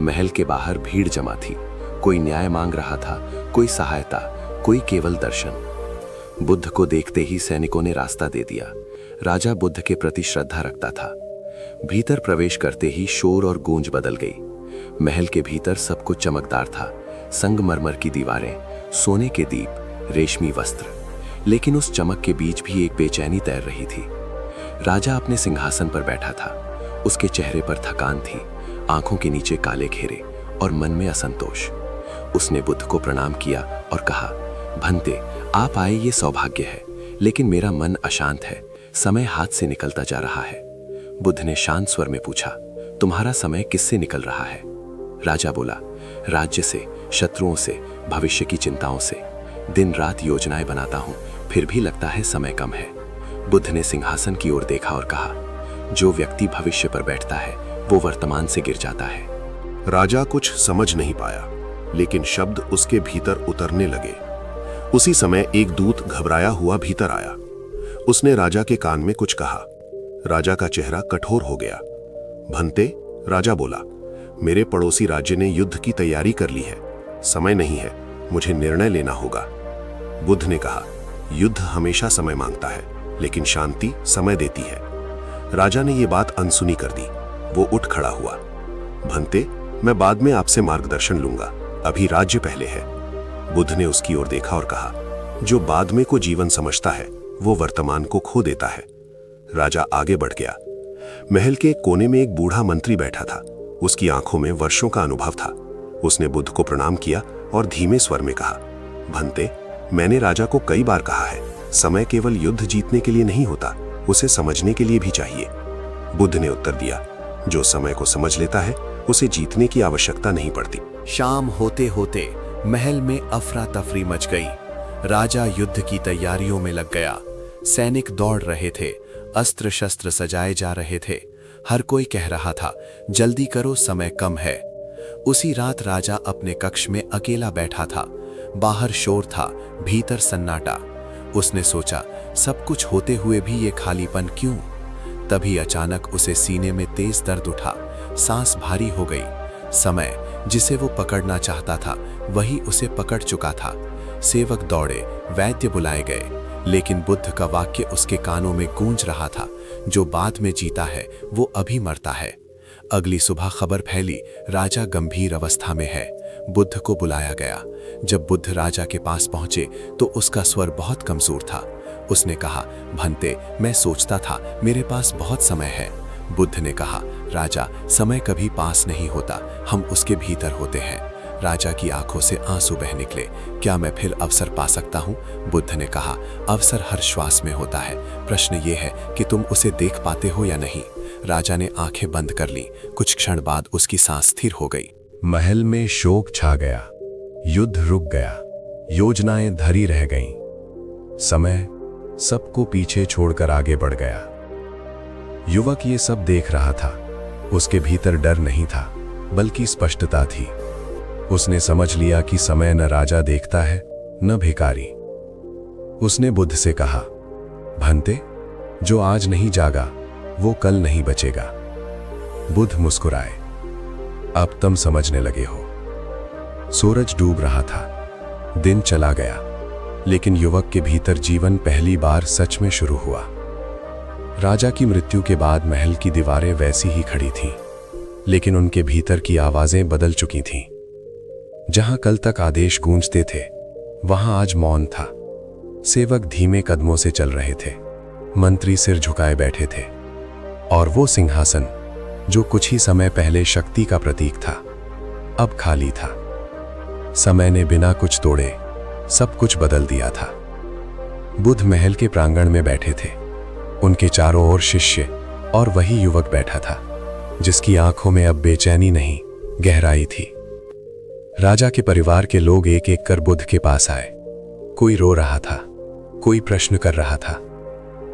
महल के बाहर भीड़ जमा थी। कोई न्याय मांग रहा था, कोई सहायता, कोई केवल दर्शन। बुद्ध को देखते ही सैनिकों ने रास्ता दे दिया। राजा बुद्ध के प्रति श्रद्धा रखता था। भीतर प्रवेश करते ही शोर और गूंज बदल गई। महल के भीतर सब कुछ चमकदार था। संगमरमर की दीवारें, सोने के दीप, रेशमी वस्त्र। लेकिन उस चमक के बीच भी एक बेचैनी तैर रही थी। राजा अपने सिंहासन पर बैठा था। उसके चेहरे पर थकान थी, आंखों के नीचे काले घेरे और मन में असंतोष। उसने बुद्ध को प्रणाम किया और कहा, भंते, आप आए ये सौभाग्य है, लेकिन मेरा मन अशांत है। समय हाथ से निकलता जा रहा है। बुद्ध ने शांत स्वर में पूछा, तुम्हारा समय किससे निकल रहा है? राजा बोला, राज्य से, शत्रुओं से, भविष्य की चिंताओं से। दिन रात योजनाएं बनाता हूं, फिर भी लगता है समय कम है। बुद्ध ने सिंहासन की ओर देखा और कहा, जो व्यक्ति भविष्य पर बैठता है वो वर्तमान से गिर जाता है। राजा कुछ समझ नहीं पाया, लेकिन शब्द उसके भीतर उतरने लगे। उसी समय एक दूत घबराया हुआ भीतर आया। उसने राजा के कान में कुछ कहा। राजा का चेहरा कठोर हो गया। भंते, राजा बोला, मेरे पड़ोसी राज्य ने युद्ध की तैयारी कर ली है। समय नहीं है, मुझे निर्णय लेना होगा। बुद्ध ने कहा, युद्ध हमेशा समय मांगता है, लेकिन शांति समय देती है। राजा ने यह बात अनसुनी कर दी। वो उठ खड़ा हुआ। भंते, मैं बाद में आपसे मार्गदर्शन लूंगा, अभी राज्य पहले है। बुद्ध ने उसकी ओर देखा और कहा, जो बाद में को जीवन समझता है वो वर्तमान को खो देता है। राजा आगे बढ़ गया। महल के कोने में एक बूढ़ा मंत्री बैठा था। उसकी आंखों में वर्षों का अनुभव था। उसने बुद्ध को प्रणाम किया और धीमे स्वर में कहा, भंते, मैंने राजा को कई बार कहा है, समय केवल युद्ध जीतने के लिए नहीं होता, उसे समझने के लिए भी चाहिए। बुद्ध ने उत्तर दिया, जो समय को समझ लेता है उसे जीतने की आवश्यकता नहीं पड़ती। शाम होते होते महल में अफरा तफरी मच गई। राजा युद्ध की तैयारियों में लग गया। सैनिक दौड़ रहे थे, अस्त्र शस्त्र सजाए जा रहे थे। हर कोई कह रहा था, जल्दी करो, समय कम है। उसी रात राजा अपने कक्ष में अकेला बैठा था। बाहर शोर था, भीतर सन्नाटा। उसने सोचा, सब कुछ होते हुए भी ये खालीपन क्यों? तभी अचानक उसे सीने में तेज दर्द उठा। सांस भारी हो गई। समय, जिसे वो पकड़ना चाहता था, वही उसे पकड़ चुका था। सेवक दौड़े, वैद्य बुलाए गए, लेकिन बुद्ध का वाक्य उसके कानों में गूंज रहा था, जो बाद में जीता है वो अभी मरता है। अगली सुबह खबर फैली, राजा गंभीर अवस्था में है। बुद्ध को बुलाया गया। जब बुद्ध राजा के पास पहुंचे तो उसका स्वर बहुत कमजोर था। उसने कहा, भंते, मैं सोचता था मेरे पास बहुत समय है। बुद्ध ने कहा, राजा, समय कभी पास नहीं होता, हम उसके भीतर होते हैं। राजा की आंखों से आंसू बह निकले। क्या मैं फिर अवसर पा सकता हूँ? बुद्ध ने कहा, अवसर हर श्वास में होता है, प्रश्न ये है कि तुम उसे देख पाते हो या नहीं। राजा ने आंखें बंद कर ली। कुछ क्षण बाद उसकी सांस स्थिर हो गई। महल में शोक छा गया। युद्ध रुक गया। योजनाएं धरी रह गईं। समय सबको पीछे छोड़कर आगे बढ़ गया। युवक ये सब देख रहा था। उसके भीतर डर नहीं था, बल्कि स्पष्टता थी। उसने समझ लिया कि समय न राजा देखता है न भिखारी। उसने बुद्ध से कहा, भंते, जो आज नहीं जागा वो कल नहीं बचेगा। बुद्ध मुस्कुराए, अब तुम समझने लगे हो। सूरज डूब रहा था, दिन चला गया, लेकिन युवक के भीतर जीवन पहली बार सच में शुरू हुआ। राजा की मृत्यु के बाद महल की दीवारें वैसी ही खड़ी थीं, लेकिन उनके भीतर की आवाजें बदल चुकी थीं। जहां कल तक आदेश गूंजते थे, वहां आज मौन था। सेवक धीमे कदमों से चल रहे थे, मंत्री सिर झुकाए बैठे थे, और वो सिंहासन जो कुछ ही समय पहले शक्ति का प्रतीक था, अब खाली था। समय ने बिना कुछ तोड़े सब कुछ बदल दिया था। बुद्ध महल के प्रांगण में बैठे थे, उनके चारों ओर शिष्य और वही युवक बैठा था, जिसकी आंखों में अब बेचैनी नहीं, गहराई थी। राजा के परिवार के लोग एक एक कर बुद्ध के पास आए। कोई रो रहा था, कोई प्रश्न कर रहा था,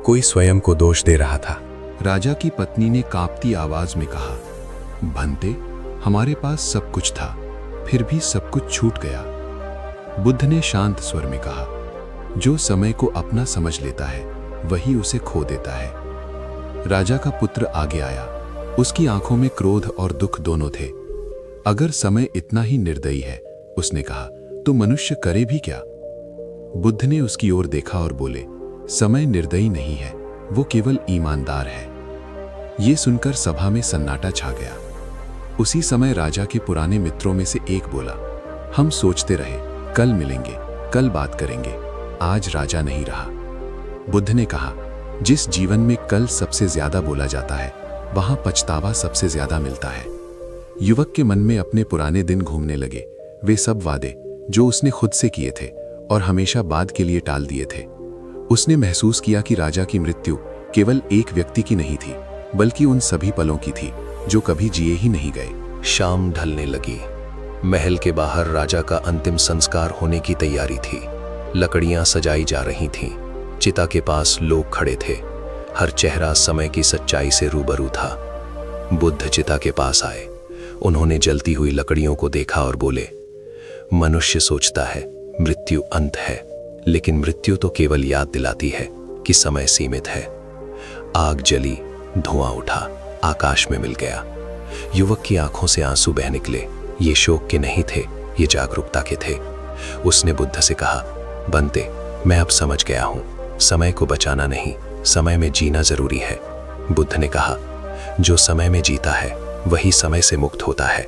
कोई स्वयं को दोष दे रहा था। राजा की पत्नी ने कांपती आवाज में कहा, भंते, हमारे पास सब कुछ था, फिर भी सब कुछ छूट गया। बुद्ध ने शांत स्वर में कहा, जो समय को अपना समझ लेता है वही उसे खो देता है। राजा का पुत्र आगे आया, उसकी आंखों में क्रोध और दुख दोनों थे। अगर समय इतना ही निर्दयी है, उसने कहा, तो मनुष्य करे भी क्या? बुद्ध ने उसकी ओर देखा और बोले, समय निर्दयी नहीं है, वो केवल ईमानदार है। ये सुनकर सभा में सन्नाटा छा गया। उसी समय राजा के पुराने मित्रों में से एक बोला, हम सोचते रहे, कल मिलेंगे, कल बात करेंगे, आज राजा नहीं रहा। बुद्ध ने कहा, जिस जीवन में कल सबसे ज्यादा बोला जाता है, वहां पछतावा सबसे ज्यादा मिलता है। युवक के मन में अपने पुराने दिन घूमने लगे, वे सब वादे जो उसने खुद से किए थे और हमेशा बाद के लिए टाल दिए थे। उसने महसूस किया कि राजा की मृत्यु केवल एक व्यक्ति की नहीं थी, बल्कि उन सभी पलों की थी जो कभी जिए ही नहीं गए। शाम ढलने लगी। महल के बाहर राजा का अंतिम संस्कार होने की तैयारी थी। लकड़ियां सजाई जा रही थीं। चिता के पास लोग खड़े थे। हर चेहरा समय की सच्चाई से रूबरू था। बुद्ध चिता के पास आए। उन्होंने जलती हुई लकड़ियों को देखा और बोले, मनुष्य सोचता है मृत्यु अंत है, लेकिन मृत्यु तो केवल याद दिलाती है कि समय सीमित है। आग जली, धुआं उठा, आकाश में मिल गया। युवक की आंखों से आंसू बह निकले। ये शोक के नहीं थे, ये जागरूकता के थे। उसने बुद्ध से कहा, बनते, मैं अब समझ गया हूं, समय को बचाना नहीं, समय में जीना जरूरी है। बुद्ध ने कहा, जो समय में जीता है वही समय से मुक्त होता है।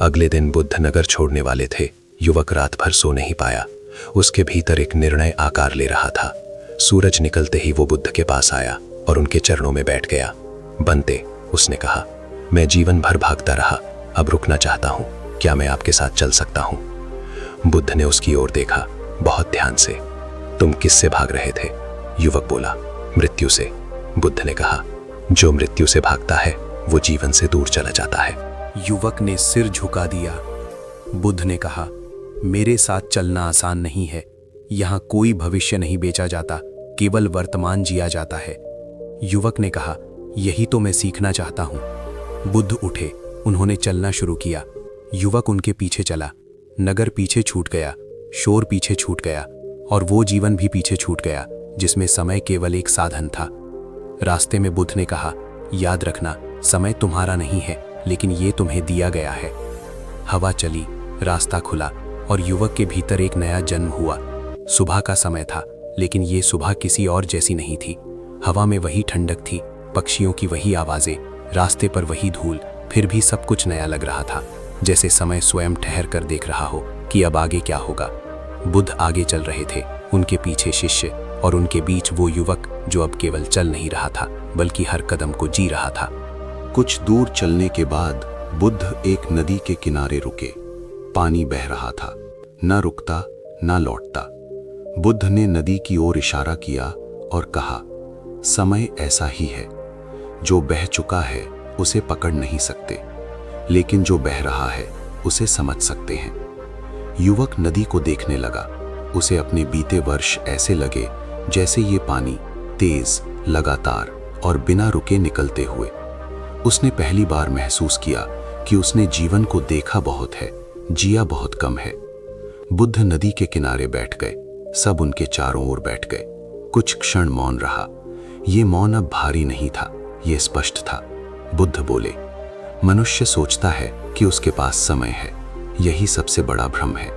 अगले दिन बुद्ध नगर छोड़ने वाले थे। युवक रात भर सो नहीं पाया। उसके भीतर एक निर्णय आकार ले रहा था। सूरज निकलते ही वो बुद्ध के पास आया और उनके चरणों में बैठ गया। बनते, उसने कहा, मैं जीवन भर भागता रहा, अब रुकना चाहता हूं, क्या मैं आपके साथ चल सकता हूं? बुद्ध ने उसकी ओर देखा, बहुत ध्यान से। तुम किससे भाग रहे थे? युवक बोला, मृत्यु से। बुद्ध ने कहा, जो मृत्यु से भागता है वो जीवन से दूर चला जाता है। युवक ने सिर झुका दिया। बुद्ध ने कहा, मेरे साथ चलना आसान नहीं है। यहाँ कोई भविष्य नहीं बेचा जाता, केवल वर्तमान जिया जाता है। युवक ने कहा, यही तो मैं सीखना चाहता हूँ। बुद्ध उठे, उन्होंने चलना शुरू किया। युवक उनके पीछे चला। नगर पीछे छूट गया, शोर पीछे छूट गया, और वो जीवन भी पीछे छूट गया जिसमें समय केवल एक साधन था। रास्ते में बुद्ध ने कहा, याद रखना, समय तुम्हारा नहीं है, लेकिन ये तुम्हें दिया गया है। हवा चली, रास्ता खुला, और युवक के भीतर एक नया जन्म हुआ। सुबह का समय था, लेकिन ये सुबह किसी और जैसी नहीं थी। हवा में वही ठंडक थी, पक्षियों की वही आवाजें, रास्ते पर वही धूल, फिर भी सब कुछ नया लग रहा था, जैसे समय स्वयं ठहर कर देख रहा हो कि अब आगे क्या होगा। बुद्ध आगे चल रहे थे, उनके पीछे शिष्य, और उनके बीच वो युवक जो अब केवल चल नहीं रहा था, बल्कि हर कदम को जी रहा था। कुछ दूर चलने के बाद बुद्ध एक नदी के किनारे रुके। पानी बह रहा था, न रुकता न लौटता। बुद्ध ने नदी की ओर इशारा किया और कहा, समय ऐसा ही है, जो बह चुका है उसे पकड़ नहीं सकते, लेकिन जो बह रहा है उसे समझ सकते हैं। युवक नदी को देखने लगा। उसे अपने बीते वर्ष ऐसे लगे जैसे ये पानी तेज, लगातार और बिना रुके निकलते हुए। उसने पहली बार महसूस किया कि उसने जीवन को देखा बहुत है, जिया बहुत कम है। बुद्ध नदी के किनारे बैठ गए। सब उनके चारों ओर बैठ गए। कुछ क्षण मौन रहा। ये मौन अब भारी नहीं था, ये स्पष्ट था। बुद्ध बोले, मनुष्य सोचता है कि उसके पास समय है, यही सबसे बड़ा भ्रम है।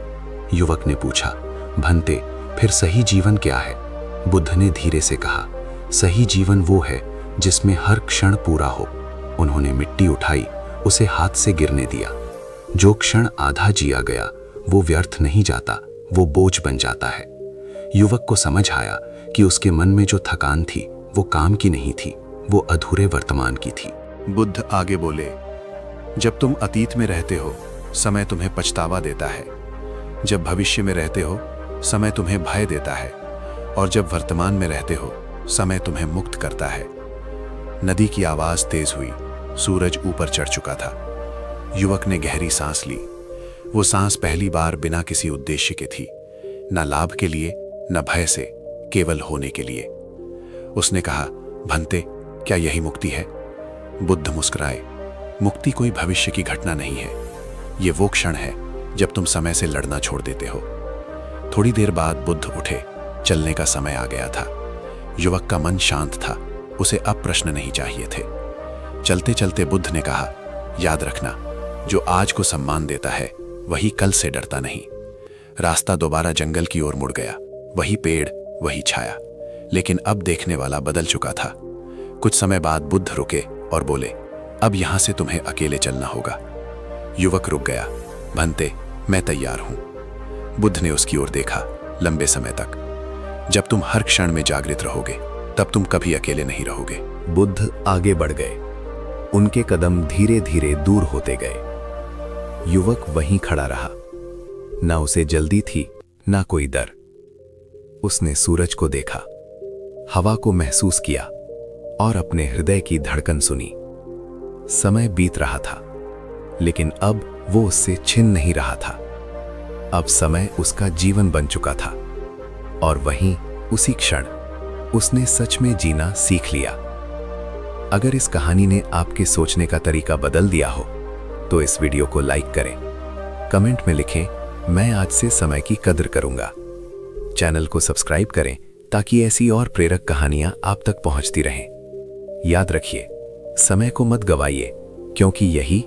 युवक ने पूछा, भंते, फिर सही जीवन क्या है? बुद्ध ने धीरे से कहा, सही जीवन वो है जिसमें हर क्षण पूरा हो। उन्होंने मिट्टी उठाई, उसे हाथ से गिरने दिया। जो क्षण आधा जिया गया वो व्यर्थ नहीं जाता, वो बोझ बन जाता है। युवक को समझ आया कि उसके मन में जो थकान थी वो काम की नहीं थी, वो अधूरे वर्तमान की थी। बुद्ध आगे बोले, जब तुम अतीत में रहते हो समय तुम्हें पछतावा देता है, जब भविष्य में रहते हो समय तुम्हें भय देता है, और जब वर्तमान में रहते हो समय तुम्हें मुक्त करता है। नदी की आवाज तेज हुई। सूरज ऊपर चढ़ चुका था। युवक ने गहरी सांस ली। वो सांस पहली बार बिना किसी उद्देश्य के थी, न लाभ के लिए न भय से, केवल होने के लिए। उसने कहा, भंते, क्या यही मुक्ति है? बुद्ध मुस्कुराए। मुक्ति कोई भविष्य की घटना नहीं है, ये वो क्षण है जब तुम समय से लड़ना छोड़ देते हो। थोड़ी देर बाद बुद्ध उठे। चलने का समय आ गया था। युवक का मन शांत था, उसे अब प्रश्न नहीं चाहिए थे। चलते चलते बुद्ध ने कहा, याद रखना, जो आज को सम्मान देता है वही कल से डरता नहीं। रास्ता दोबारा जंगल की ओर मुड़ गया। वही पेड़, वही छाया, लेकिन अब देखने वाला बदल चुका था। कुछ समय बाद बुद्ध रुके और बोले, अब यहां से तुम्हें अकेले चलना होगा। युवक रुक गया। भंते, मैं तैयार हूं। बुद्ध ने उसकी ओर देखा। लंबे समय तक। जब तुम हर क्षण में जागृत रहोगे तब तुम कभी अकेले नहीं रहोगे। बुद्ध आगे बढ़ गए। उनके कदम धीरे धीरे दूर होते गए। युवक वहीं खड़ा रहा। ना उसे जल्दी थी, ना कोई डर। उसने सूरज को देखा, हवा को महसूस किया और अपने हृदय की धड़कन सुनी। समय बीत रहा था, लेकिन अब वो उससे छिन नहीं रहा था। अब समय उसका जीवन बन चुका था, और वहीं उसी क्षण उसने सच में जीना सीख लिया। अगर इस कहानी ने आपके सोचने का तरीका बदल दिया हो तो इस वीडियो को लाइक करें, कमेंट में लिखें, मैं आज से समय की कदर करूंगा। चैनल को सब्सक्राइब करें ताकि ऐसी और प्रेरक कहानियां आप तक पहुंचती रहें। याद रखिए, समय को मत गवाइए, क्योंकि यही